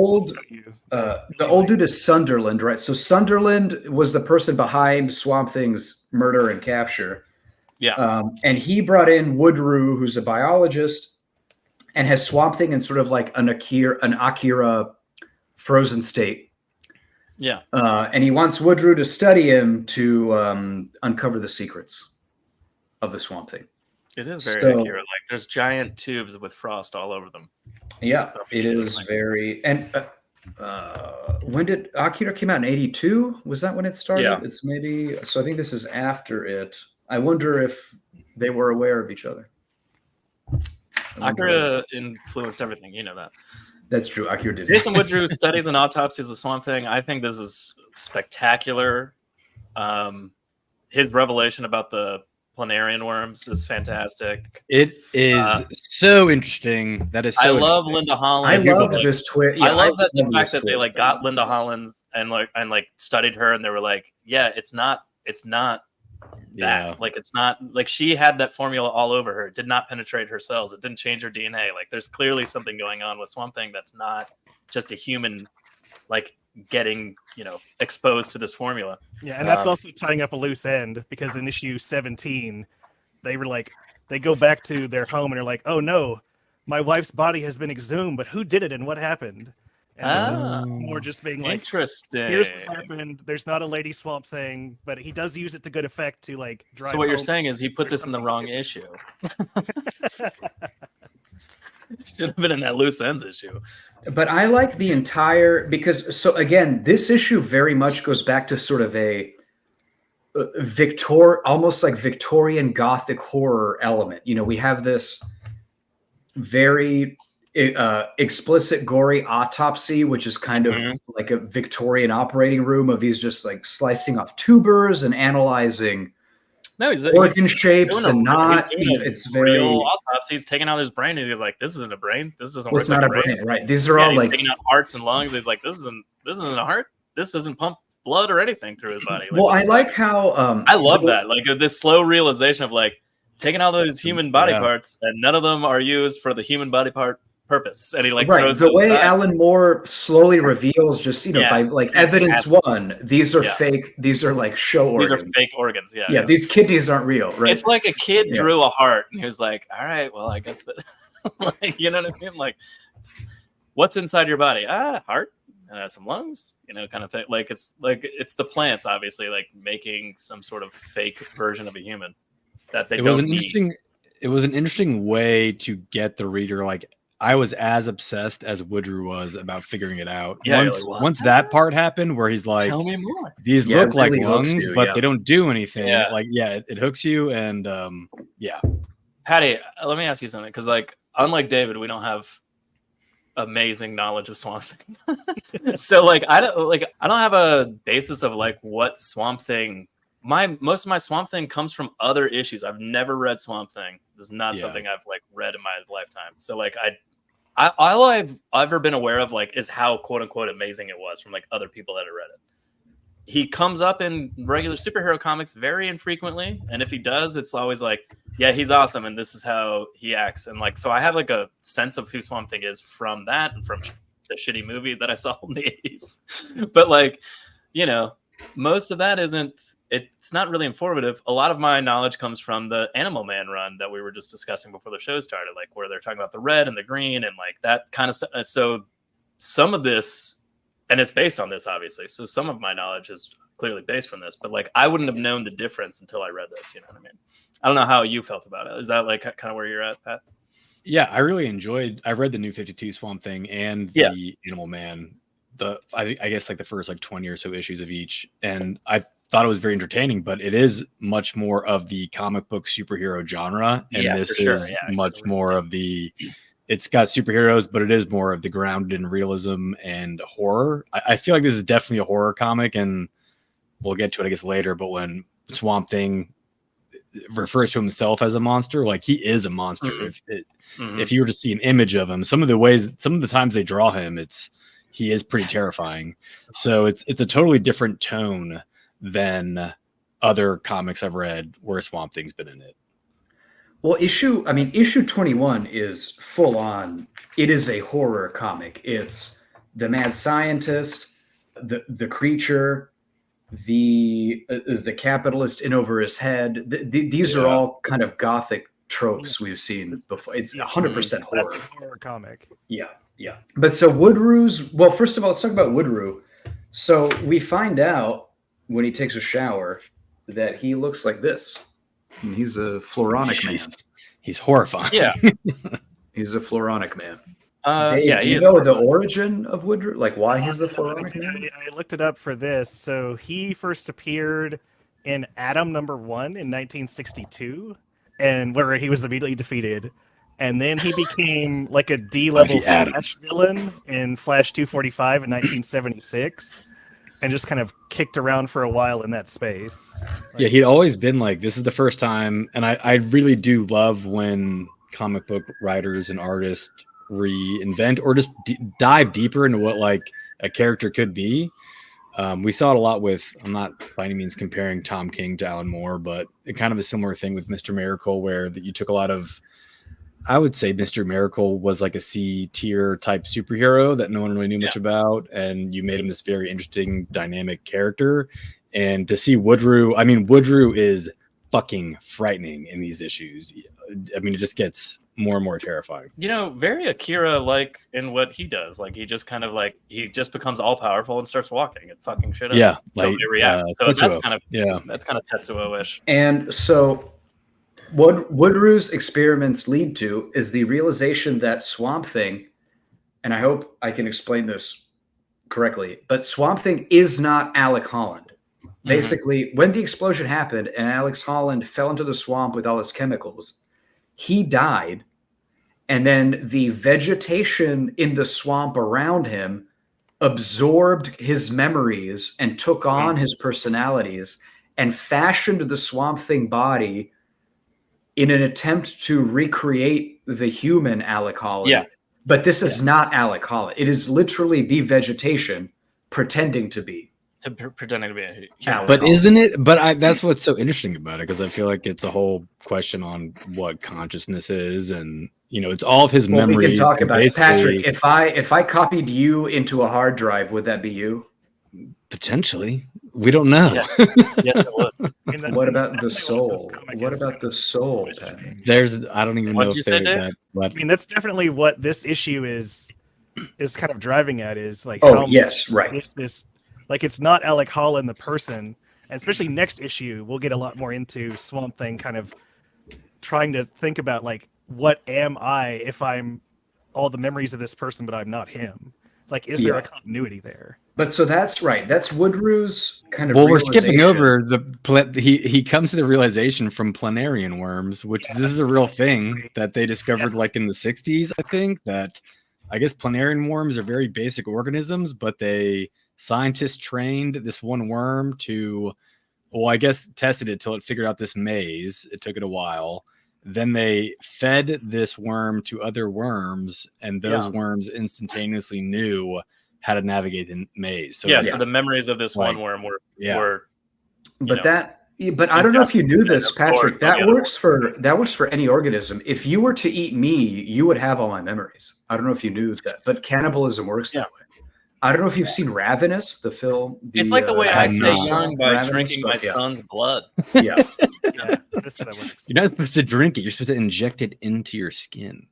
old dude is Sunderland, right? So Sunderland was the person behind Swamp Thing's murder and capture. Yeah. And he brought in Woodrue, who's a biologist, and has Swamp Thing in sort of like an Akira frozen state. Yeah. And he wants Woodrue to study him to uncover the secrets of the Swamp Thing. It is very So- accurate. Like there's giant tubes with frost all over them. Yeah, it is very. And when did Akira came out in 82? Was that when it started? Yeah. It's maybe. So I think this is after it. I wonder if they were aware of each other. I wonder if- Akira influenced everything. You know that. That's true. Akira did. Jason Woodrue studies and autopsies the Swamp Thing. I think this is spectacular. His revelation about the planarian worms is fantastic. It is so interesting. That is so I love interesting. Linda Holland. I love Like, this twist. I love that the fact that they like got Linda Holland and studied her, and they were like, yeah, it's not that. Yeah. Like it's not like she had that formula all over her. It did not penetrate her cells. It didn't change her DNA. Like there's clearly something going on with Swamp Thing that's not just a human like getting, exposed to this formula. Yeah, and that's also tying up a loose end because in issue 17, they were like, they go back to their home and are like, oh no, my wife's body has been exhumed, but who did it and what happened? And this is more just being like, Interesting. here's what happened. There's not a lady Swamp Thing, but he does use it to good effect to like drive. So what you're home. saying is he put There's this in the something wrong issue. Should have been in that loose ends issue. But I like the entire so again, this issue very much goes back to sort of a almost like Victorian Gothic horror element. We have this very explicit, gory autopsy, which is kind of like a Victorian operating room of he's just like slicing off tubers and analyzing organ shapes and not. It's very real autopsy. He's taking out his brain, and he's like, "This isn't a brain. This doesn't work it's like not a a brain, right? These are all he's like taking out hearts and lungs. He's like, "This isn't a heart. This doesn't pump blood or anything through his body." Like, well, I like how I love that. Like this slow realization of like taking all those human body parts, and none of them are used for the human body part purpose. And he like throws the way back. Alan Moore slowly reveals, just by like evidence one, these are fake. These are like show organs. These are fake organs. Yeah. Yeah, these kidneys aren't real, right? It's like a kid drew a heart, and he was like, "All right, well, I guess that." Like, you know what I mean? Like, what's inside your body? Heart, some lungs, kind of thing. Like it's the plants, obviously, like making some sort of fake version of a human that they don't need. It was an interesting way to get the reader like. I was as obsessed as Woodrue was about figuring it out. Yeah, once that part happened where he's like, tell me more. These look like lungs, you, but they don't do anything. Yeah. Like, it hooks you. And Patty, let me ask you something. Because like, unlike David, we don't have amazing knowledge of Swamp Thing. So like, I don't have a basis of like what Swamp Thing. Most of my Swamp Thing comes from other issues. I've never read Swamp Thing. This is not something I've like read in my lifetime. So like all I've ever been aware of like is how quote unquote amazing it was from like other people that have read it. He comes up in regular superhero comics very infrequently, and if he does, it's always like, yeah, he's awesome, and this is how he acts. And like, so I have like a sense of who Swamp Thing is from that and from the shitty movie that I saw in the 80s. But like, most of that it's not really informative. A lot of my knowledge comes from the Animal Man run that we were just discussing before the show started, like where they're talking about the red and the green and like that kind of stuff. So some of this, and it's based on this, obviously. So some of my knowledge is clearly based from this, but like I wouldn't have known the difference until I read this. You know what I mean? I don't know how you felt about it. Is that like kind of where you're at, Pat? Yeah, I really enjoyed. I read the New 52 Swamp Thing and the Animal Man. I guess like the first like 20 or so issues of each, and I thought it was very entertaining. But it is much more of the comic book superhero genre, and this is much more of the. It's got superheroes, but it is more of the grounded in realism and horror. I feel like this is definitely a horror comic, and we'll get to it, I guess, later. But when Swamp Thing refers to himself as a monster, like he is a monster. If you were to see an image of him, some of the times they draw him, he is pretty terrifying. So it's a totally different tone than other comics I've read where Swamp Thing's been in it. Well, issue 21 is full on. It is a horror comic. It's the mad scientist, the creature, the capitalist in over his head. These are all kind of gothic tropes we've seen before. It's 100% horror comic. Yeah. Yeah. But so first of all, let's talk about Woodrue. So we find out when he takes a shower that he looks like this. And he's a Floronic man. He's horrifying. Yeah. He's a Floronic man. Dave, Dave, do you know the origin of Woodrow? Like why he's the Floronic man? I looked it up for this. So he first appeared in Atom #1 in 1962, and where he was immediately defeated. And then he became like a D-level Flash villain in Flash 245 in 1976, and just kind of kicked around for a while in that space. Yeah, he'd always been like, this is the first time, and I really do love when comic book writers and artists reinvent or just dive deeper into what like a character could be. We saw it a lot with, I'm not by any means comparing Tom King to Alan Moore, but kind of a similar thing with Mr. Miracle, where that you took a lot of, I would say Mr. Miracle was like a C tier type superhero that no one really knew much about, and you made him this very interesting, dynamic character. And to see Woodrow, I mean, Woodrow is fucking frightening in these issues. I mean, it just gets more and more terrifying. You know, very Akira like in what he does. Like he just kind of like he just becomes all powerful and starts walking and fucking shit up. Yeah, like react. So Tetsuo. That's kind of Tetsuo-ish. And so what Woodrow's experiments lead to is the realization that Swamp Thing, and I hope I can explain this correctly, but Swamp Thing is not Alec Holland. Basically, when the explosion happened and Alex Holland fell into the swamp with all his chemicals, he died. And then the vegetation in the swamp around him absorbed his memories and took on his personalities and fashioned the Swamp Thing body in an attempt to recreate the human Alec Holland. Yeah. But this is not Alec Holland. It is literally the vegetation pretending to be. Pretending to be a Alec But Holland. isn't it? But that's what's so interesting about it, because I feel like it's a whole question on what consciousness is, and it's all of his memories. We can talk about it, basically- Patrick. If I copied you into a hard drive, would that be you? Potentially, we don't know. Yeah. Yes, it would. I mean, that's What about the definitely soul? what this comic What is about the soul, questioning. Patrick? I don't even What'd know you if say, they Dave? that. But I mean, that's definitely what this issue is kind of driving at, is like, Oh, how yes, much right. is this, like, it's not Alec Holland the person, and especially next issue we'll get a lot more into Swamp Thing kind of trying to think about, like, what am I if I'm all the memories of this person but I'm not him? Like, is there a continuity there? But so that's right. That's Woodrow's kind of. we're skipping realization. over he comes to the realization from planarian worms, which this is a real thing that they discovered like in the 60s. I think that I guess planarian worms are very basic organisms, but scientists trained this one worm to, well, I guess tested it till it figured out this maze. It took it a while. Then they fed this worm to other worms, and those worms instantaneously knew how to navigate the maze. So So the memories of this one worm were But I don't know if you knew this, Patrick. That works for any organism. If you were to eat me, you would have all my memories. I don't know if you knew that, but cannibalism works that way. I don't know if you've seen Ravenous, the film. It's like the way I stay Ravenous, young by Ravenous, drinking my but son's blood. Yeah. That's how that works. you're not supposed to drink it. You're supposed to inject it into your skin.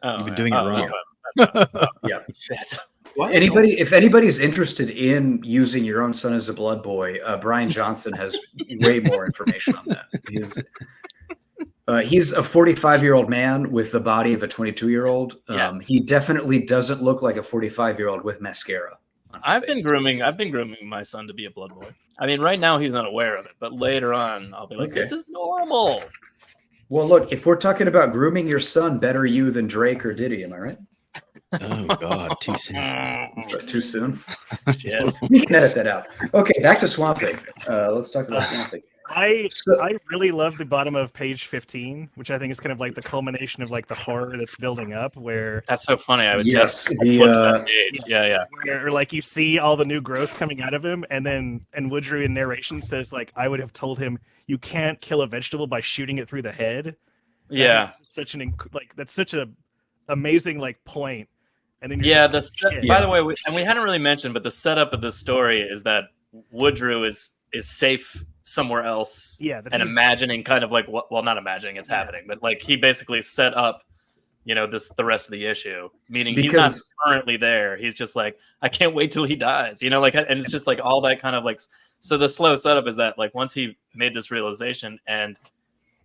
Oh, You've been doing it wrong. That's fine. Yeah. Shit. If anybody's interested in using your own son as a blood boy, Brian Johnson has way more information on that. He's a 45-year-old man with the body of a 22-year-old. He definitely doesn't look like a 45-year-old with mascara on his face. I've been grooming my son to be a blood boy. I mean, right now he's not aware of it, but later on I'll be like, this is normal. Well, look, if we're talking about grooming your son, better you than Drake or Diddy, am I right? Oh God, too soon. Is that too soon? Yeah. You can edit that out. Okay, back to Swamp Thing. Let's talk about Swamp Thing. I really love the bottom of page 15, which I think is kind of like the culmination of like the horror that's building up, where That's so funny. I would Yes, just look at that page. Yeah. where like you see all the new growth coming out of him, and Woodrow in narration says like, I would have told him you can't kill a vegetable by shooting it through the head. Yeah. That's such a amazing like point. And then by the way, we hadn't really mentioned, but the setup of this story is that Woodrow is safe somewhere else. Yeah, and imagining kind of like not imagining it's happening, but like he basically set up, the rest of the issue. Meaning he's not currently there. He's just like, I can't wait till he dies. And it's just like all that kind of like. So the slow setup is that like once he made this realization and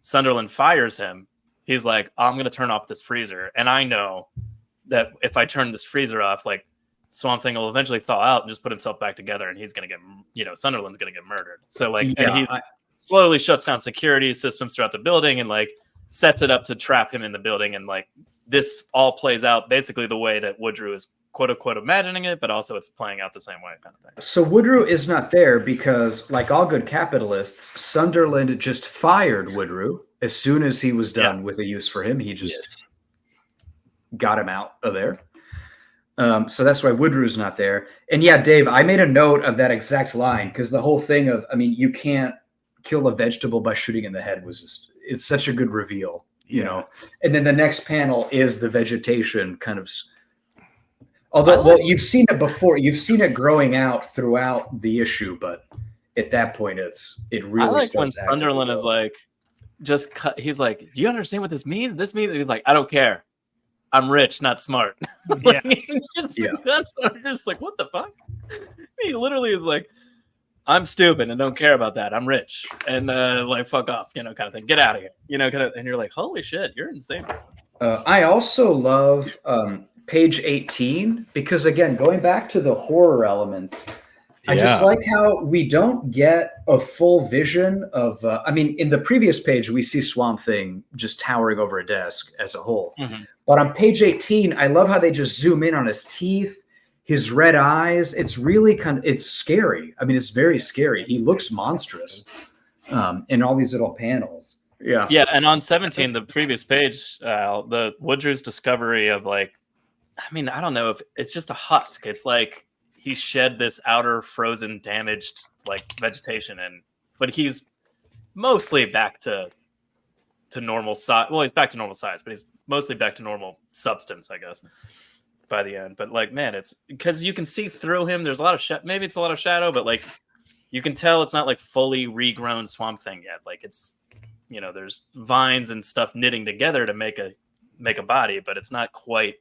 Sunderland fires him, he's like, I'm going to turn off this freezer. And I know that if I turn this freezer off, like Swamp Thing will eventually thaw out and just put himself back together, and he's going to get, Sunderland's going to get murdered. So like, and he slowly shuts down security systems throughout the building and like sets it up to trap him in the building. And like this all plays out basically the way that Woodrue is quote unquote imagining it, but also it's playing out the same way kind of thing. So Woodrue is not there because, like all good capitalists, Sunderland just fired Woodrue as soon as he was done with a use for him. He just got him out of there. So that's why Woodrue's not there. And yeah, Dave, I made a note of that exact line because the whole thing of, you can't kill a vegetable by shooting in the head was just, it's such a good reveal, you know. And then the next panel is the vegetation kind of, although you've seen it before, you've seen it growing out throughout the issue, but at that point it really. I like when Sunderland is like, just cut. He's like, do you understand what this means? This means, he's like, I don't care. I'm rich, not smart. That's what I'm just like, what the fuck? He literally is like, I'm stupid and don't care about that. I'm rich and like fuck off, kind of thing. Get out of here, kind of. And you're like, holy shit, you're insane. I also love page 18 because again, going back to the horror elements, I just like how we don't get a full vision of. In the previous page we see Swamp Thing just towering over a desk as a whole, but on page 18, I love how they just zoom in on his teeth. His red eyes, it's really it's scary. It's very scary. He looks monstrous in all these little panels. Yeah. Yeah. And on 17, the previous page, the Woodrue's discovery of like, I don't know if it's just a husk. It's like he shed this outer frozen, damaged like vegetation but he's mostly back to normal size. Well, he's back to normal size, but he's mostly back to normal substance, I guess, by the end. But like, man, it's because you can see through him. There's a lot of maybe it's a lot of shadow, but like you can tell it's not like fully regrown Swamp Thing yet. Like it's, there's vines and stuff knitting together to make a body, but it's not quite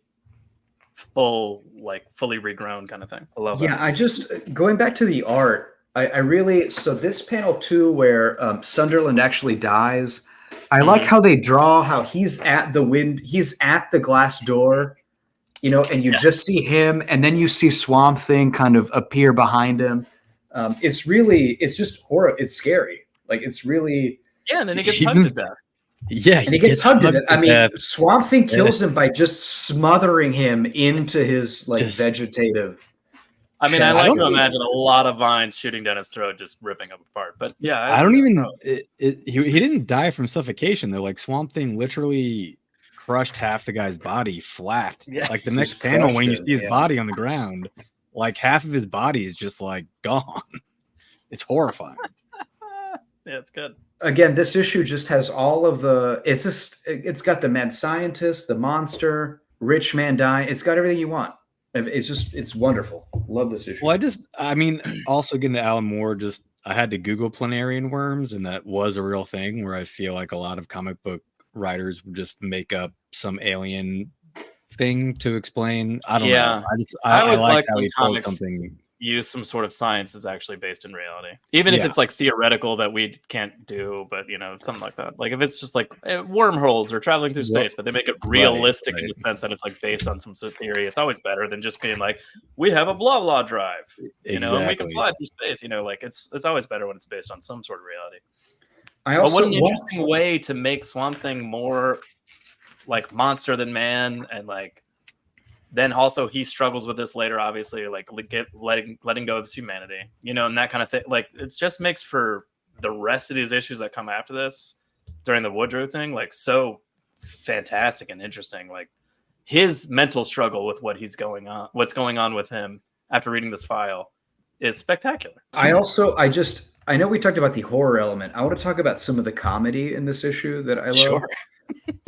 fully regrown kind of thing. I love that. I just going back to the art. I really so this panel too, where Sunderland actually dies. I like how they draw how he's at the glass door. And you just see him, and then you see Swamp Thing kind of appear behind him. It's just horror. It's scary. Like it's really. Yeah, and then he gets hugged to death. Yeah, and he gets hugged to death. Swamp Thing kills him by just smothering him into his vegetative. I like to imagine a lot of vines shooting down his throat, just ripping him apart. But yeah, I don't even know. He didn't die from suffocation though. Like Swamp Thing literally crushed half the guy's body flat. Yeah. Like the next panel when you see his body on the ground, like half of his body is just like gone. It's horrifying. Yeah, it's good. Again, this issue just has all of it's got the mad scientist, the monster, rich man dying. It's got everything you want. It's wonderful. Love this issue. Well, also getting to Alan Moore, I had to Google planarian worms, and that was a real thing where I feel like a lot of comic book writers would just make up some alien thing to explain. I don't know. I always like how he told something. Use some sort of science that's actually based in reality, even if it's like theoretical that we can't do, but something like that. Like if it's just like wormholes or traveling through space, but they make it realistic in the sense that it's like based on some sort of theory. It's always better than just being like, we have a blah blah drive, and we can fly through space. Like it's always better when it's based on some sort of reality. But what an interesting way to make Swamp Thing more like monster than man, and like. Then also he struggles with this later, obviously, like letting go of his humanity, and that kind of thing. Like it just makes for the rest of these issues that come after this during the Woodrue thing, like so fantastic and interesting. Like his mental struggle with what's going on with him after reading this file is spectacular. I know we talked about the horror element. I want to talk about some of the comedy in this issue that I love. Sure.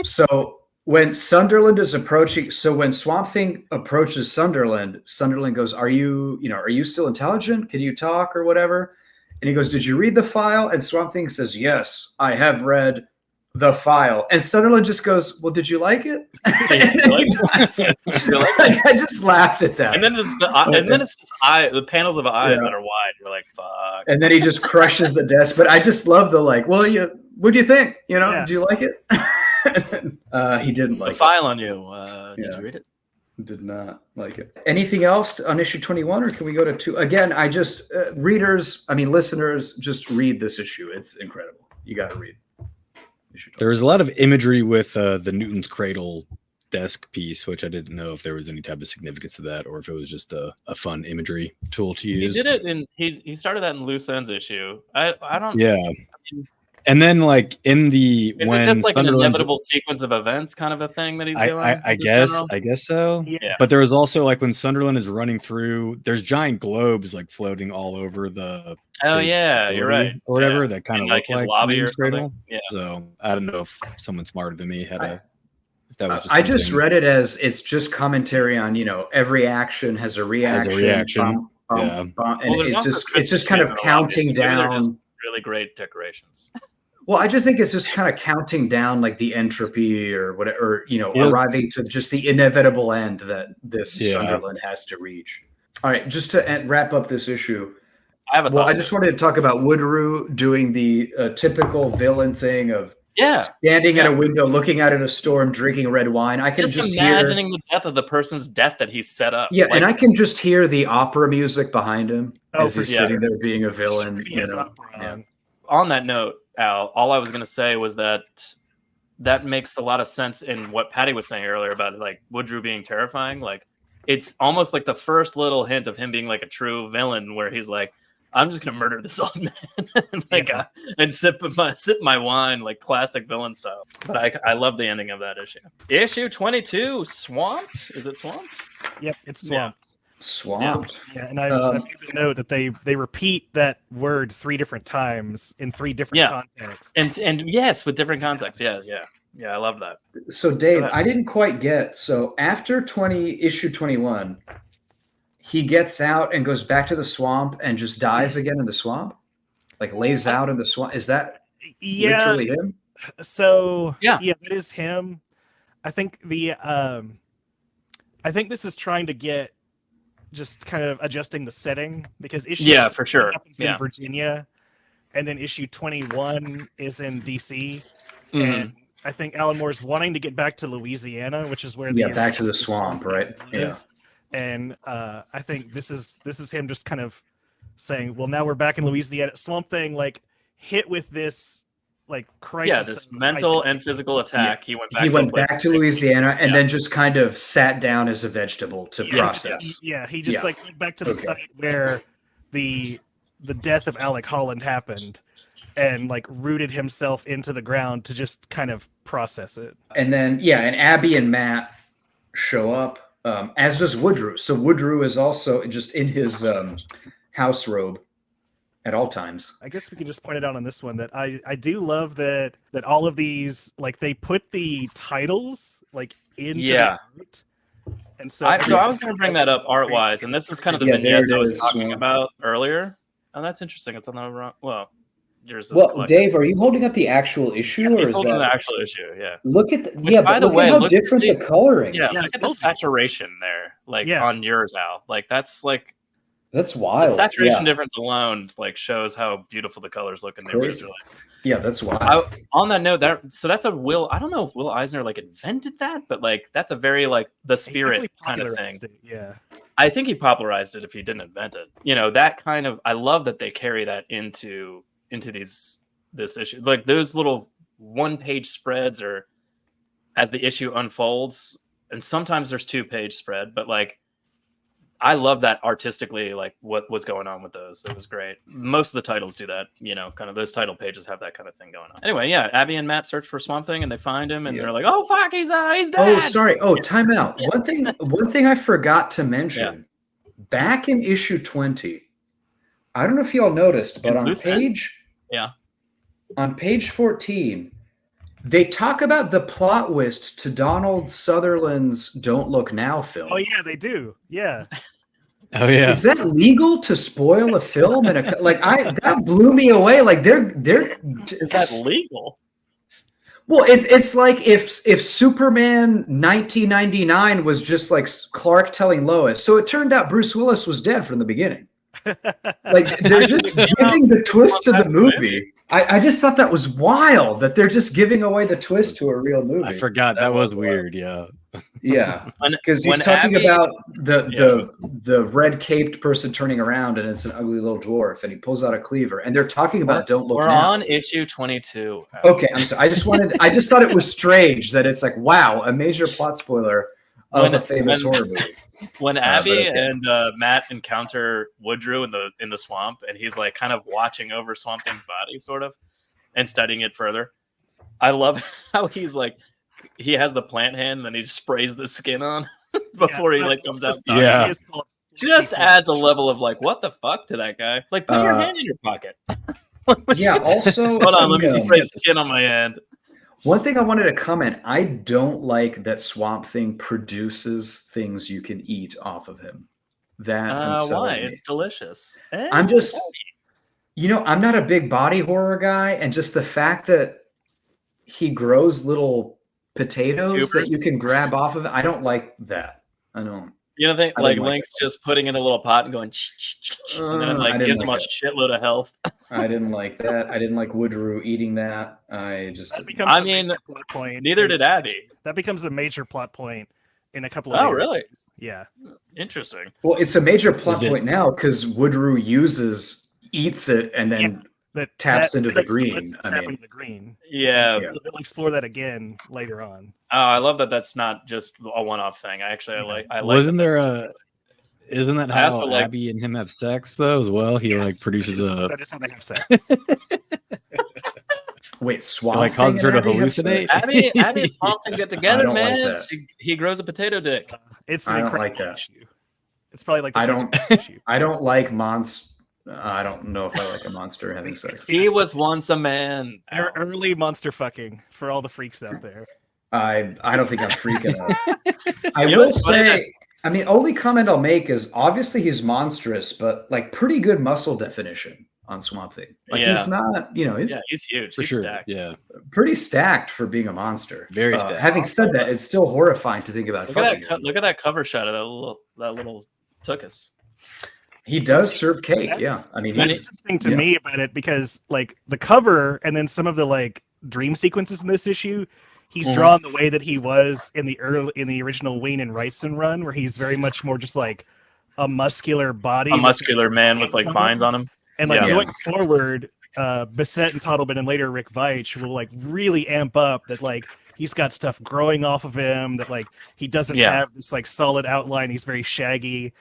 So. When Sunderland is approaching, when Swamp Thing approaches Sunderland goes, are you still intelligent? Can you talk or whatever? And he goes, did you read the file? And Swamp Thing says, yes, I have read the file. And Sunderland just goes, well, did you like it? Yeah, I just laughed at that. and then it's just the panels of eyes that are wide. You're like, fuck. And then he just crushes the desk. But I just love the like, well, what do you think? Did you like it? He didn't like the file on you. Did you read it? Did not like it. Anything else on issue 21, or can we go to 2? Again, I just listeners, just read this issue. It's incredible. You got to read. There was a lot of imagery with the Newton's Cradle desk piece, which I didn't know if there was any type of significance to that, or if it was just a fun imagery tool to use. He did it he started that in Loose Ends issue. I don't. Yeah. And then, like in the is it just like an inevitable sequence of events, kind of a thing that he's doing? I guess so. Yeah. But there was also like when Sunderland is running through, there's giant globes like floating all over the. Oh yeah, you're right. Or whatever that kind of like his lobby or something. Yeah. So I don't know if someone smarter than me had a. If that was I just read it as it's just commentary on every action has a reaction. And it's just kind of counting down. Really great decorations. Well, I just think it's just kind of counting down like the entropy or whatever, arriving to just the inevitable end that this Sunderland has to reach. All right, just to wrap up this issue. I just wanted to talk about Woodrue doing the typical villain thing of standing at a window, looking out at a storm, drinking red wine. I can just imagining the death of the person's death that he set up. Yeah, and I can just hear the opera music behind him as he's sitting there being a villain. On that note, Al, all I was going to say was that makes a lot of sense in what Patty was saying earlier about like Woodrue being terrifying. Like it's almost like the first little hint of him being like a true villain, where he's like, I'm just gonna murder this old man, and sip my wine, like classic villain style. But I love the ending of that issue. Issue 22, Swamped. Is it Swamped? Yep, it's Swamped. Swamped. Yeah, and I made the note that they repeat that word 3 different times in 3 different contexts. And yes, with different contexts. Yeah, I love that. So Dave, I didn't quite get. So after issue 21. He gets out and goes back to the swamp and just dies again in the swamp? Like lays out in the swamp? Is that literally him? So that is him. I think I think this is trying to get just kind of adjusting the setting, because issue for sure happens in Virginia, and then issue 21 is in DC. And I think Alan Moore's wanting to get back to Louisiana, which is where back to the swamp, right? Is. And I think this is him just kind of saying, well, now we're back in Louisiana. Swamp Thing like hit with this like crisis. Yeah, this mental and physical attack. Yeah. He went back to Louisiana and then just kind of sat down as a vegetable to process. He just like went back to the site where the death of Alec Holland happened, and like rooted himself into the ground to just kind of process it. And then and Abby and Matt show up. As does Woodrue. So Woodrue is also just in his house robe at all times. I guess we can just point it out on this one that I do love that all of these, like, they put the titles like into the art. And so I was going to bring that up art wise, and this is kind of the vignettes I was talking about earlier. Oh, that's interesting. It's on the wrong. Well, yours is Dave, are you holding up the actual issue, or he's is holding that the actual issue? Yeah. Look at look at how different the coloring. Yeah, look at the saturation there, like on yours, Al. Like that's wild. The saturation difference alone, like, shows how beautiful the colors look in the original. Yeah, that's wild. On that note, that's a Will. I don't know if Will Eisner like invented that, but like that's a very like the spirit kind of thing. Yeah. I think he popularized it if he didn't invent it. That kind of, I love that they carry that into this issue, like those little 1-page spreads, or as the issue unfolds, and sometimes there's 2-page spread, but like I love that artistically, like what's going on with those. It was great. Most of the titles do that, kind of those title pages have that kind of thing going on. Anyway, Abby and Matt search for Swamp Thing and they find him and they're like, oh fuck, he's dead. Oh, sorry. Oh, time out. One thing I forgot to mention. Back in issue 20, I don't know if y'all noticed, but on page 14, they talk about the plot twist to Donald Sutherland's Don't Look Now film. Oh yeah, they do. Yeah. Oh yeah. Is that legal to spoil a film? That blew me away. Like they're is that legal? Well, it's like if Superman 1999 was just like Clark telling Lois. So it turned out Bruce Willis was dead from the beginning. Like they're just giving the twist to the movie. I just thought that was wild that they're just giving away the twist to a real movie. I forgot that was weird. Yeah. Yeah, because he's talking about the red caped person turning around and it's an ugly little dwarf and he pulls out a cleaver and they're talking about Don't Look We're Now. on issue 22. Okay, I'm sorry. I just thought it was strange that it's like, wow, a major plot spoiler of a famous horror movie. When Abby and Matt encounter Woodrue in the swamp and he's like kind of watching over Swamp Thing's body sort of and studying it further. I love how he's like, he has the plant hand and then he sprays the skin on before he like comes out. Yeah. Just adds a level of like, what the fuck to that guy? Like, put your hand in your pocket. Yeah, also... Hold on, let me spray skin on my hand. One thing I wanted to comment, I don't like that Swamp Thing produces things you can eat off of him. Why? It's delicious. I'm just... I'm not a big body horror guy, and just the fact that he grows little potatoes that you can grab off of it, I don't like that. I don't. You don't think like Link's just putting in a little pot and going and then like gives him a shitload of health? I didn't like that. I didn't like Woodrue eating that. Plot point. Neither did Abby. That becomes a major plot point in a couple of years. Oh, really? Yeah. Interesting. Well, it's a major plot point now because Woodrue eats it and then taps into the green. The green. Yeah. They'll explore that again later on. Oh, I love that. That's not just a one-off thing. I like. Wasn't there a? Isn't that how Abby and him have sex though as well? He produces a. That is how they have sex. Wait, Swamp like causes her to hallucinate. Abby and Swamp Thing get together, man. Like he grows a potato dick. It's I don't like that. Issue. It's probably like I don't like monster. I don't know if I like a monster having sex. He was once a man. Early monster fucking for all the freaks out there. I don't think I'm freaking out. I will say, only comment I'll make is obviously he's monstrous, but like pretty good muscle definition on Swamp Thing. Like he's not, he's huge. He's stacked. Yeah. Pretty stacked for being a monster. Very stacked. Having said that, it's still horrifying to think about. Look at that cover shot of that little tuchus. He does serve cake. That's interesting to me about it because like the cover and then some of the like dream sequences in this issue, he's drawn the way that he was in the original Wayne and Wrightson run, where he's very much more just like a muscular body, a muscular man with like vines on him. And like going forward, Bissette and Totleben and later Rick Veitch will like really amp up that like he's got stuff growing off of him, that like he doesn't have this like solid outline. He's very shaggy.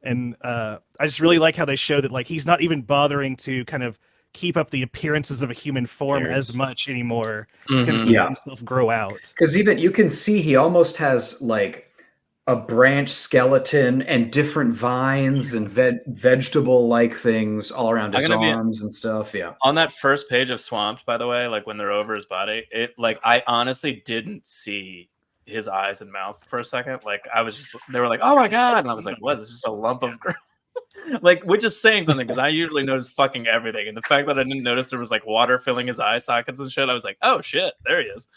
And I just really like how they show that like he's not even bothering to kind of keep up the appearances of a human form as much anymore. He's going to see himself grow out. Because even you can see he almost has like a branch skeleton and different vines and vegetable-like things all around his arms and stuff. Yeah. On that first page of Swamped, by the way, like when they're over his body, it like I honestly didn't see his eyes and mouth for a second. Like I was just, they were like, oh my god, and I was like, what? This is just a lump of like, which is saying something because I usually notice fucking everything, and the fact that I didn't notice there was like water filling his eye sockets and shit, I was like, oh shit, there he is.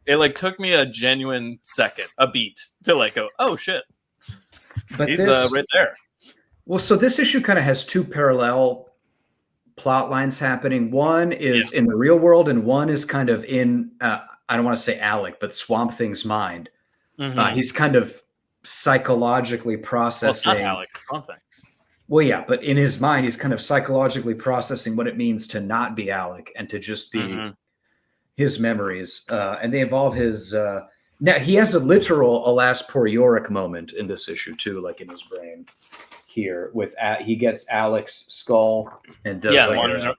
It like took me a genuine second, a beat to like go, oh shit, but he's right there. Well, so this issue kind of has two parallel plot lines happening. One is in the real world, and one is kind of in I don't want to say Alec, but Swamp Thing's mind. He's kind of psychologically processing. Well, it's not Alec, Swamp Thing. Well, yeah, but in his mind, he's kind of psychologically processing what it means to not be Alec and to just be his memories. And they involve his. Now he has a literal "alas, poor Yorick" moment in this issue too, like in his brain. Here with he gets Alec's skull and does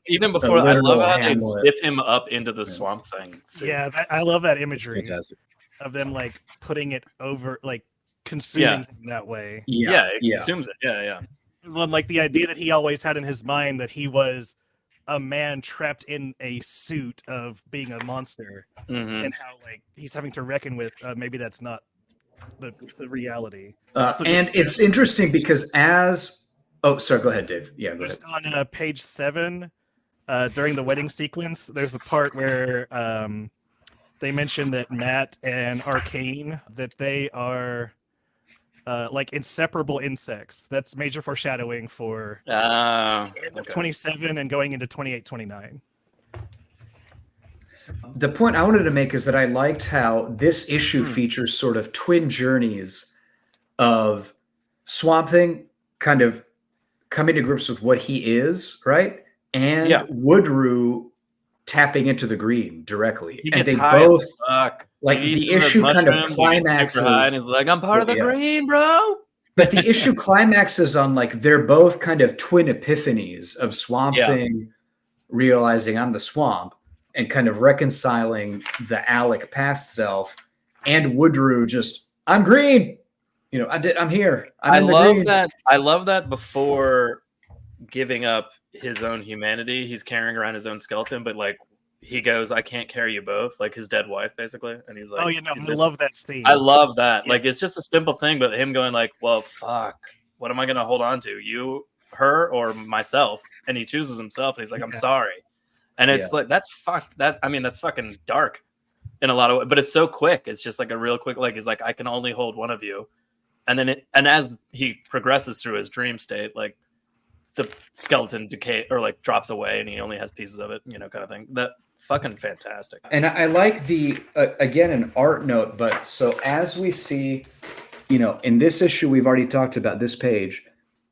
even before. I love how they zip him up into the Swamp Thing. I love that imagery of them like putting it over, like consuming him that way. It consumes it. Yeah. Well, like the idea that he always had in his mind that he was a man trapped in a suit of being a monster, and how like he's having to reckon with maybe that's not the reality. And it's interesting because go ahead, Dave. Yeah, go ahead. On page 7, during the wedding sequence, there's a part where they mentioned that Matt and Arcane, that they are like inseparable insects. That's major foreshadowing for end of 27 and going into 28, 29. The point I wanted to make is that I liked how this issue features sort of twin journeys of Swamp Thing kind of coming to grips with what he is, right? And Woodrue tapping into the green directly. He and gets they high both, as fuck. like, the issue kind of climaxes. And he's like, I'm part of the green, bro. But the issue climaxes on, like, they're both kind of twin epiphanies of Swamp Thing realizing I'm the swamp and kind of reconciling the Alec past self, and Woodrue just, I'm green. You know, I'm here. I love that. I love that before giving up his own humanity, he's carrying around his own skeleton, but like he goes, I can't carry you both, like his dead wife, basically. And he's like, oh, you know, I love that scene. I love that. Yeah. Like, it's just a simple thing, but him going like, well, fuck, what am I going to hold on to? You, her, or myself? And he chooses himself, and he's like, I'm sorry. And it's like, that's fucking dark in a lot of ways, but it's so quick. It's just like a real quick, like, he's like, I can only hold one of you. And then as he progresses through his dream state, like the skeleton decay or like drops away and he only has pieces of it, you know, kind of thing. That fucking fantastic. And I like the, again, an art note, but so as we see, you know, in this issue, we've already talked about this page,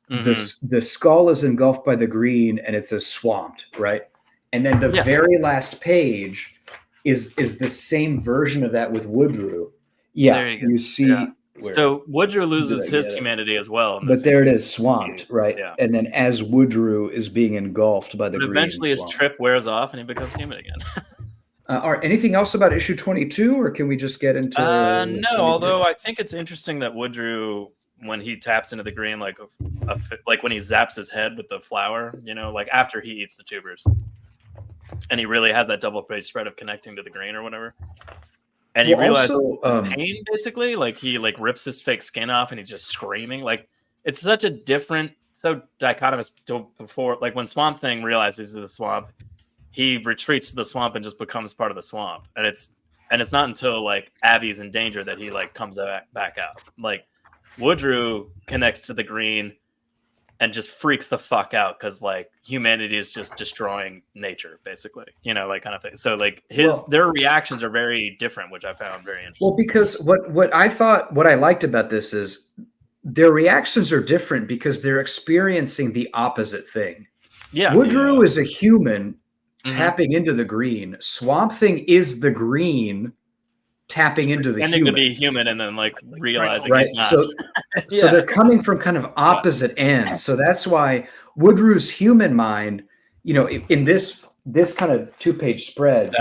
the skull is engulfed by the green and it says swamped, right? And then the very last page is the same version of that with Woodrue. Yeah, there you go. You see. Yeah. So Woodrue loses his humanity as well. But there it is, swamped, right? Yeah. And then as Woodrue is being engulfed by the green eventually his trip wears off and he becomes human again. All right, anything else about issue 22, or can we just get into no, although I think it's interesting that Woodrue, when he taps into the green, like when he zaps his head with the flower, you know, like after he eats the tubers. And he really has that double page spread of connecting to the green or whatever. And he realizes pain, basically. Like, he like rips his fake skin off and he's just screaming. Like, it's such a different, so dichotomous before. Like, when Swamp Thing realizes he's the swamp, he retreats to the swamp and just becomes part of the swamp. And it's not until like Abby's in danger that he like comes back out. Like, Woodrue connects to the green and just freaks the fuck out because like humanity is just destroying nature, basically, you know, like kind of thing. So like their reactions are very different, which I found very interesting. Well, because what I liked about this is their reactions are different because they're experiencing the opposite thing. Yeah. Woodrue is a human tapping into the green. Swamp Thing is the green tapping into the human. To be human and then like realizing right. He's not. So they're coming from kind of opposite ends. So that's why Woodrue's human mind, you know, in this kind of 2-page spread,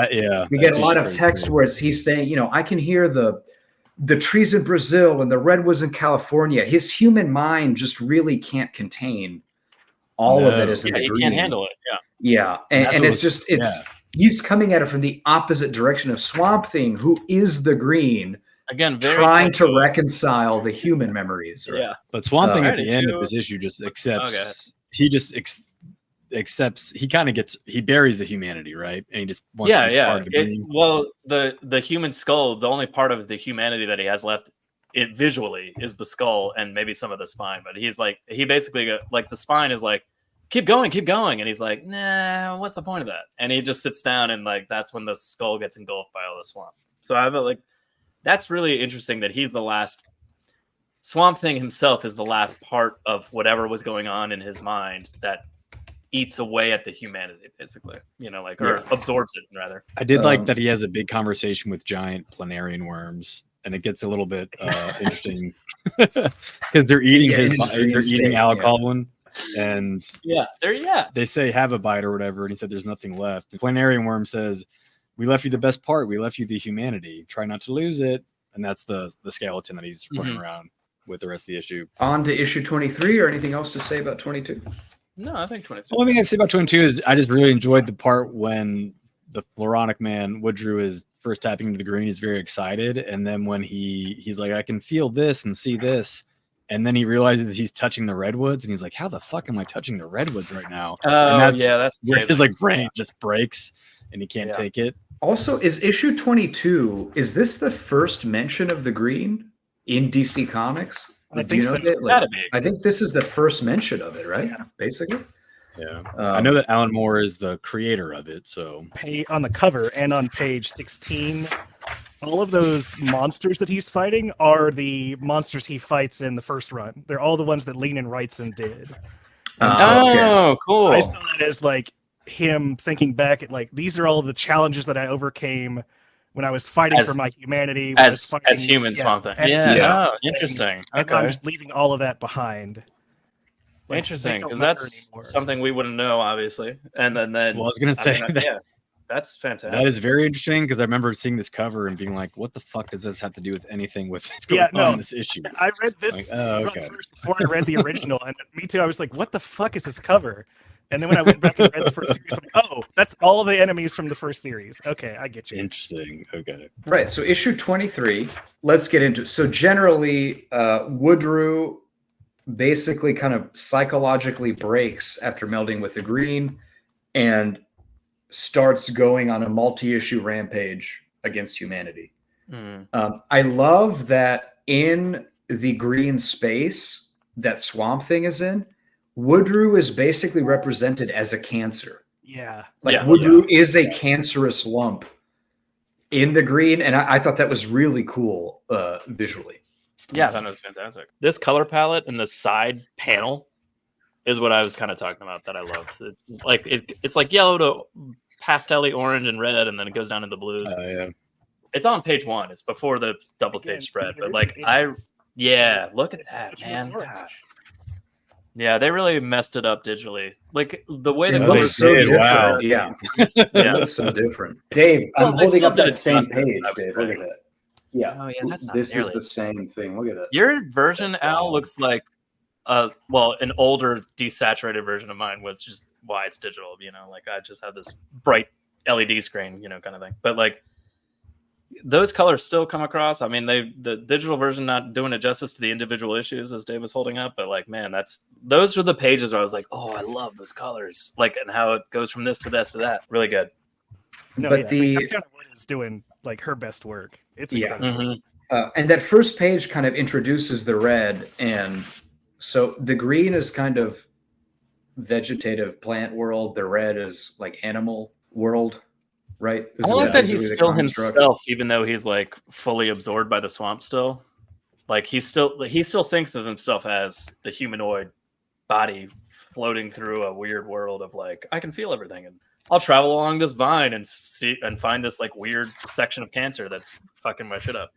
we get a lot of text where he's saying, you know, I can hear the trees in Brazil and the redwoods in California. His human mind just really can't contain all of it. He can't handle it. Yeah. And it's just he's coming at it from the opposite direction of Swamp Thing, who is the green. Again, trying to reconcile the human memories. Right? Yeah, but Swamp Thing at the end of this issue just accepts. He just accepts. He kind of he buries the humanity, right? And he just wants to be part of the green. Well, the human skull, the only part of the humanity that he has left, it visually is the skull and maybe some of the spine. But he's like, he basically like the spine is like, keep going, and he's like, nah, what's the point of that? And he just sits down and like that's when the skull gets engulfed by all the swamp. So I have like. That's really interesting that he's the last. Swamp Thing himself is the last part of whatever was going on in his mind that eats away at the humanity, basically, you know, like, or absorbs it rather. I did like that he has a big conversation with giant planarian worms, and it gets a little bit interesting because they're eating they're eating Alec Baldwin, and they say have a bite or whatever, and he said there's nothing left. The planarian worm says, we left you the best part. We left you the humanity. Try not to lose it. And that's the skeleton that he's running around with the rest of the issue. On to issue 23, or anything else to say about 22? No, I think 23. Well, I mean, I say about 22 is I just really enjoyed the part when the Floronic man, Woodrue, is first tapping into the green. He's very excited. And then when he's like, I can feel this and see this. And then he realizes he's touching the redwoods. And he's like, how the fuck am I touching the redwoods right now? Oh, and that's where his like brain just breaks. and he can't Yeah. take it. Also, is issue 22, is this the first mention of the green in DC Comics? I Do you think know so. that? Like, Gotta be. I think this is the first mention of it, right? Yeah. Basically. Yeah, I know that Alan Moore is the creator of it, so On the cover and on page 16, all of those monsters that he's fighting are the monsters he fights in the first run. They're all the ones that Lenin Wrightson did. Okay. Oh, cool. I saw that as like him thinking back at like, these are all the challenges that I overcame when I was fighting for my humanity. When I was fighting, as human Swamp Thing. as Yeah. human Oh, Swamp Thing, interesting. And I'm just leaving all of that behind. Like, Interesting, they don't because matter that's anymore. something we wouldn't know, obviously. And then well, I was gonna say that, yeah, that's fantastic. that is very interesting because I remember seeing this cover and being like, "What the fuck does this have to do with anything with what's going on in this issue?" I read this run okay. first before I read the original, and me too. I was like, "What the fuck is this cover?" And then when I went back and read the first series, I'm like, "Oh, that's all of the enemies from the first series." Okay, I get you. Interesting. Okay. Right. So issue 23. Let's get into it. So generally, Woodrue basically kind of psychologically breaks after melding with the green and starts going on a multi-issue rampage against humanity. I love that in the green space that Swamp Thing is in, Woodrue is basically represented as a cancer. Yeah. Like Yeah. Woodrue is a cancerous lump in the green, and I thought that was really cool visually. Yeah, that was fantastic. This color palette and the side panel is what I was kind of talking about that I loved. It's just like it's like yellow to pastel-y orange and red, and then it goes down into blues. Yeah. It's on page 1. It's before the double page spread, but like look at that, man. Gosh. Yeah, they really messed it up digitally. Like the way It the looks so did, different. wow. Yeah, yeah. it looks so different. Dave, Well, I'm they holding still up did that it same justice, page, I would Dave. say. Look at that. Yeah. Oh yeah, that's not This nearly. is the same thing. Look at that. Your version, Al, looks like an older desaturated version of mine, was just why it's digital, like I just have this bright LED screen, kind of thing. But like those colors still come across. I mean, the digital version not doing it justice to the individual issues as Dave was holding up, but like, man, those are the pages where I was like, oh, I love those colors, like, and how it goes from this to this to that. Really good. No, But yeah. Tatiana Wood is doing like her best work. It's incredible. And that first page kind of introduces the red, and so the green is kind of vegetative plant world. The red is like animal world, right? I like that he's still himself, even though he's like fully absorbed by the swamp still. Like he still thinks of himself as the humanoid body floating through a weird world of like, I can feel everything, and I'll travel along this vine and see and find this like weird section of cancer that's fucking my shit up.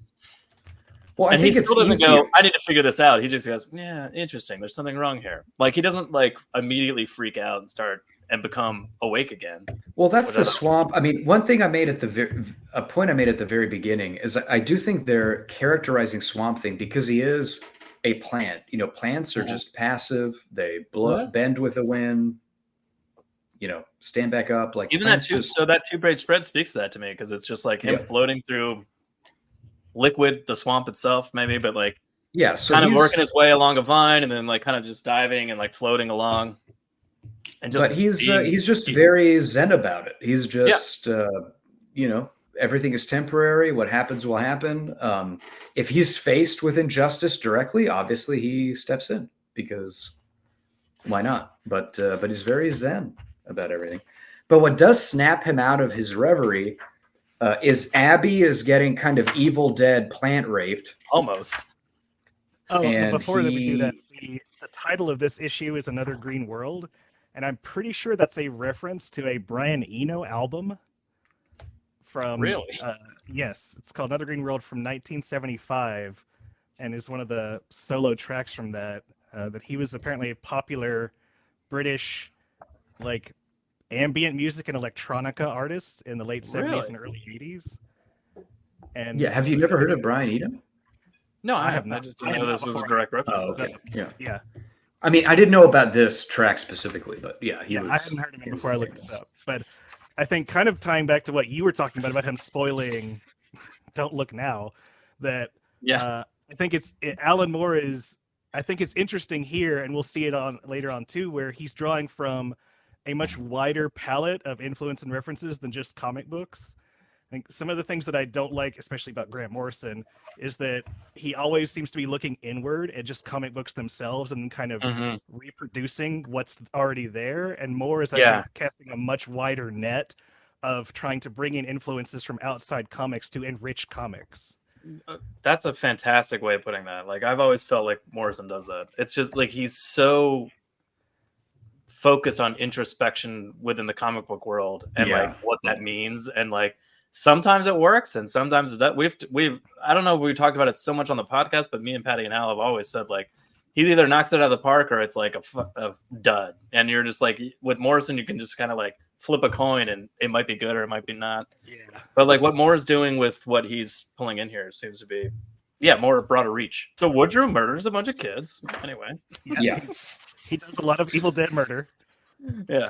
Well, and I think he still doesn't go, I need to figure this out. He just goes, yeah, interesting. There's something wrong here. Like he doesn't like immediately freak out and start and become awake again. Well, that's the swamp. I mean, one thing I made at a point I made at the very beginning is I do think they're characterizing Swamp Thing because he is a plant. Plants are just passive. They bend with the wind. Stand back up. Like even that too. So that 2-page spread speaks to that to me because it's just like him floating through liquid, the swamp itself, maybe, but like so kind of working his way along a vine and then like kind of just diving and like floating along. And just, but he's just very zen about it. He's just everything is temporary. What happens will happen. If he's faced with injustice directly, obviously he steps in because why not? But he's very zen about everything. But what does snap him out of his reverie is Abby is getting kind of Evil Dead plant raped. Almost. Oh, and before we do that, the title of this issue is Another Green World. And I'm pretty sure that's a reference to a Brian Eno album from... Really? Yes. It's called Another Green World from 1975 and is one of the solo tracks from that. That he was apparently a popular British, like, ambient music and electronica artist in the late 70s and early 80s. And have you never heard of Brian Eno? No, I have not. I just didn't know this was a direct reference. Oh, okay. Yeah. I mean, I didn't know about this track specifically, but I hadn't heard of him before I looked this up. But I think kind of tying back to what you were talking about him spoiling Don't Look Now, that I think Alan Moore is, I think it's interesting here, and we'll see it on later on too, where he's drawing from a much wider palette of influence and references than just comic books. I think some of the things that I don't like, especially about Grant Morrison, is that he always seems to be looking inward at just comic books themselves and kind of reproducing what's already there. And Moore is, I think, casting a much wider net of trying to bring in influences from outside comics to enrich comics. That's a fantastic way of putting that. Like, I've always felt like Morrison does that. It's just like he's so focused on introspection within the comic book world and like what that means, and like sometimes it works and sometimes it does. We've I don't know if we talked about it so much on the podcast, but me and Patty and Al have always said like he either knocks it out of the park or it's like a dud. And you're just like, with Morrison, you can just kind of like flip a coin and it might be good or it might be not. Yeah. But like what Moore is doing with what he's pulling in here seems to be, more broader reach. So Woodrow murders a bunch of kids anyway. Yeah. He does a lot of Evil Dead murder. Yeah.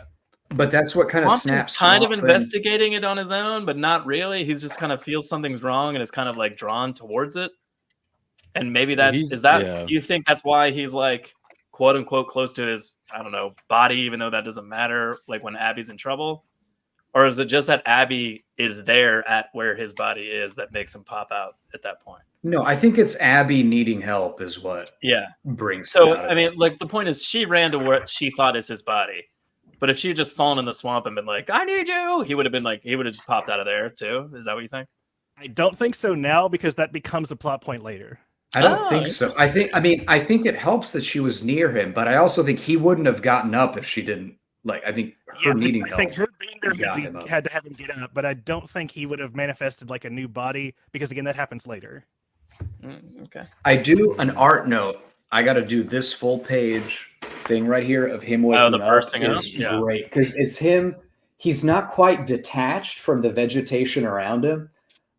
But that's what kind of snaps. Kind of investigating it on his own, but not really. He's just kind of feels something's wrong and is kind of like drawn towards it. And maybe do you think that's why he's like, quote unquote, close to his, I don't know, body, even though that doesn't matter, like when Abby's in trouble? Or is it just that Abby is there at where his body is that makes him pop out at that point? No, I think it's Abby needing help is what brings. So, I mean, like the point is she ran to where she thought is his body. But if she had just fallen in the swamp and been like, I need you, he would have just popped out of there too. Is that what you think? I don't think so now, because that becomes a plot point later. I don't think so. I think it helps that she was near him, but I also think he wouldn't have gotten up if she didn't. Like, I think her needing help. I think her being there had to have him get up, but I don't think he would have manifested like a new body, because again, that happens later. Okay. I do an art note. I got to do this full page thing right here of him waking up. Bursting up. Great, because it's him. He's not quite detached from the vegetation around him.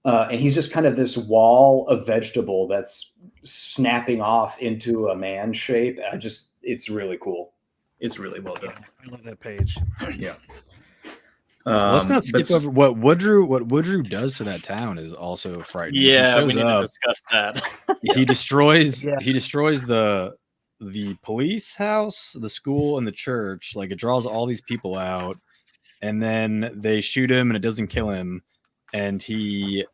And he's just kind of this wall of vegetable that's snapping off into a man shape. It's really cool. It's really well done. I love that page. Yeah. Let's not skip over what Woodrow does to that town is also frightening. Yeah, we need to discuss that. He destroys the police house, the school, and the church. Like, it draws all these people out, and then they shoot him, and it doesn't kill him. And he,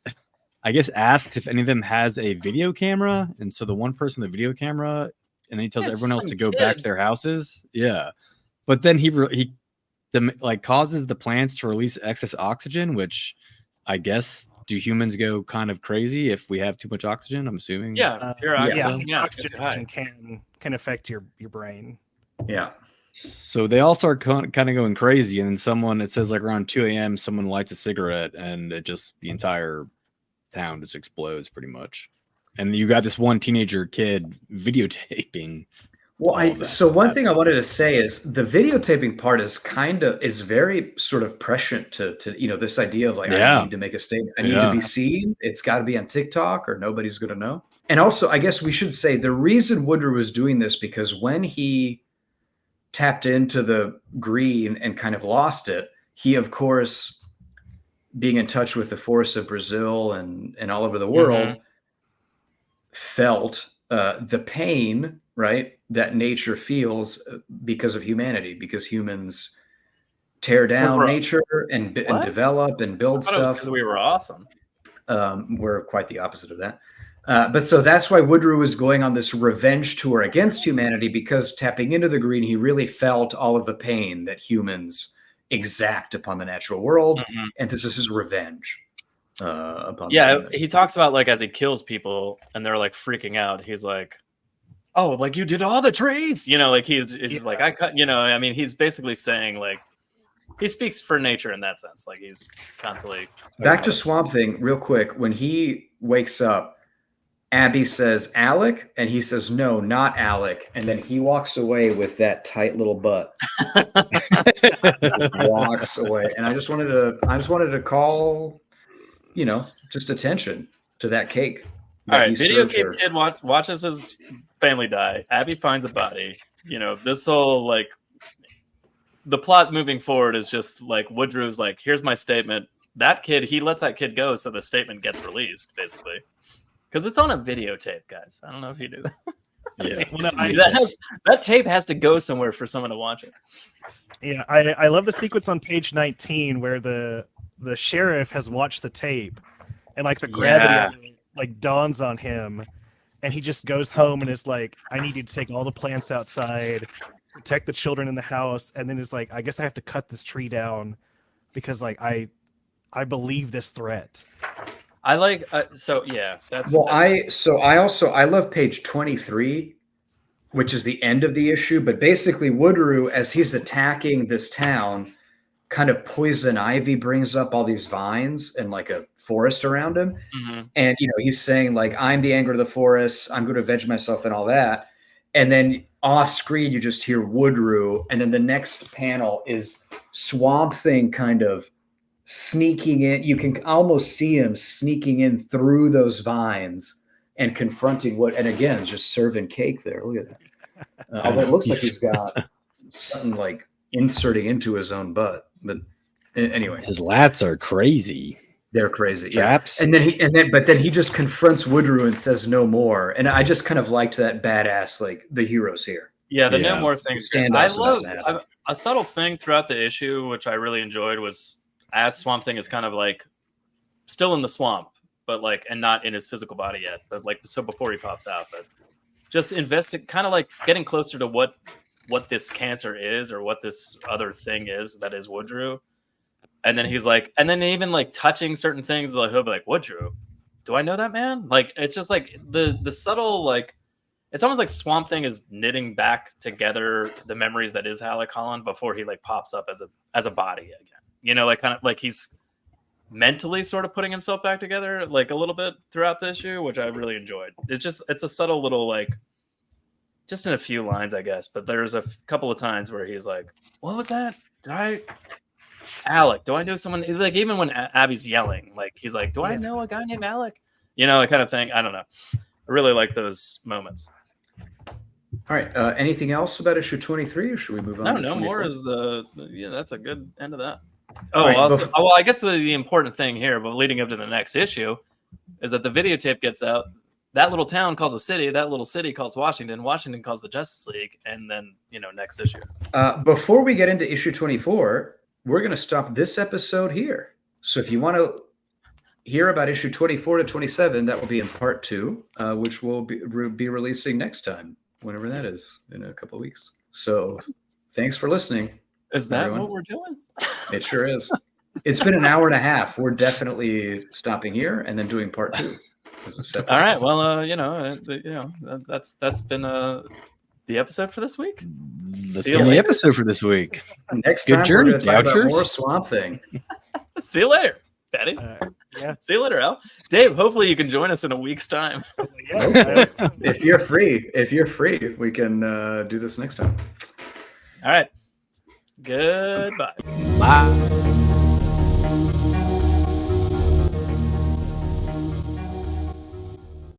I guess, asks if any of them has a video camera. And so the one person with the video camera, and then he tells everyone else to go back to their houses. Yeah. But then he causes the plants to release excess oxygen, which I guess, do humans go kind of crazy if we have too much oxygen? I'm assuming. Yeah. Oxygen can affect your brain. Yeah. So they all start kind of going crazy, and then it says like around 2 a.m. someone lights a cigarette, and the entire town just explodes pretty much. And you got this one teenager kid videotaping. Well, so one thing I wanted to say is the videotaping part is very sort of prescient to this idea of like, I need to make a statement. I need to be seen. It's got to be on TikTok or nobody's going to know. And also, I guess we should say the reason Woodrow was doing this, because when he tapped into the green and kind of lost it, he, of course, being in touch with the forests of Brazil and all over the world, felt the pain, right, that nature feels because of humanity, because humans tear down nature and develop and build stuff. Because we were awesome. We're quite the opposite of that. But so that's why Woodrow was going on this revenge tour against humanity, because tapping into the green, he really felt all of the pain that humans exact upon the natural world. And this is his revenge. He talks about like as he kills people and they're like freaking out. He's like, oh, like you did all the trees, like he's like, I cut, I mean, he's basically saying like, he speaks for nature in that sense. Like he's constantly. Back to Swamp Thing real quick. When he wakes up, Abby says, Alec? And he says, no, not Alec. And then he walks away with that tight little butt. Just walks away. And I just wanted to call, just attention to that cake. All right. Video game kid watches his family die. Abby finds a body. This whole like the plot moving forward is just like Woodrow's like, here's my statement. That kid, he lets that kid go. So the statement gets released basically. Because it's on a videotape, guys. I don't know if you do that. Yeah. That tape has to go somewhere for someone to watch it. Yeah, I love the sequence on page 19 where the sheriff has watched the tape, and like the gravity of it, like dawns on him, and he just goes home and is like, I need you to take all the plants outside, protect the children in the house, and then is like, I guess I have to cut this tree down because like I believe this threat. I like so yeah. That's I love page 23, which is the end of the issue. But basically, Woodrue, as he's attacking this town, kind of poison ivy brings up all these vines and like a forest around him. Mm-hmm. And, he's saying like, I'm the anger of the forest. I'm going to avenge myself and all that. And then off screen, you just hear Woodrue. And then the next panel is Swamp Thing kind of sneaking in. You can almost see him sneaking in through those vines and confronting and again, just serving cake there. Look at that. Although it looks like he's got something like inserting into his own butt. But anyway, his lats are crazy. They're crazy. Traps. Yeah. But then he just confronts Woodrue and says no more. And I just kind of liked that badass, like the heroes here. Yeah, the no more thing. I love a subtle thing throughout the issue, which I really enjoyed, was as Swamp Thing is kind of like still in the swamp, but like, and not in his physical body yet, but like, so before he pops out, but just kind of like getting closer to what this cancer is, or what this other thing is that is Woodrue. And then he's like, and then even like touching certain things, like he'll be like, Woodrue, do I know that man? Like, it's just like the subtle, like, it's almost like Swamp Thing is knitting back together the memories that is Alec Holland before he like pops up as a body again. Like kind of like he's mentally sort of putting himself back together like a little bit throughout the issue, which I really enjoyed. It's a subtle little, like, just in a few lines, I guess, but there's a couple of times where he's like, what was that? Alec, do I know someone? Like, even when Abby's yelling, like, he's like, do I know a guy named Alec? That kind of thing. I don't know. I really like those moments. All right. Anything else about issue 23, or should we move on? No more is that's a good end of that. Well, I guess the important thing here, but leading up to the next issue, is that the videotape gets out. That little town calls a city. That little city calls Washington. Washington calls the Justice League. And then, next issue. Before we get into issue 24, we're going to stop this episode here. So if you want to hear about issue 24 to 27, that will be in part 2, which we'll be releasing next time, whenever that is, in a couple of weeks. So thanks for listening. Is that everyone. What we're doing? It sure is. It's been an hour and a half. We're definitely stopping here and then doing part 2. All right. Well, that's been the episode for this week. That's been the episode for this week. Next Good time, journey, we're going to talk about Couchers. more Swamp Thing. See you later, Patty. Yeah. See you later, Al. Dave, hopefully you can join us in a week's time. If you're free, we can do this next time. All right. Goodbye. Bye.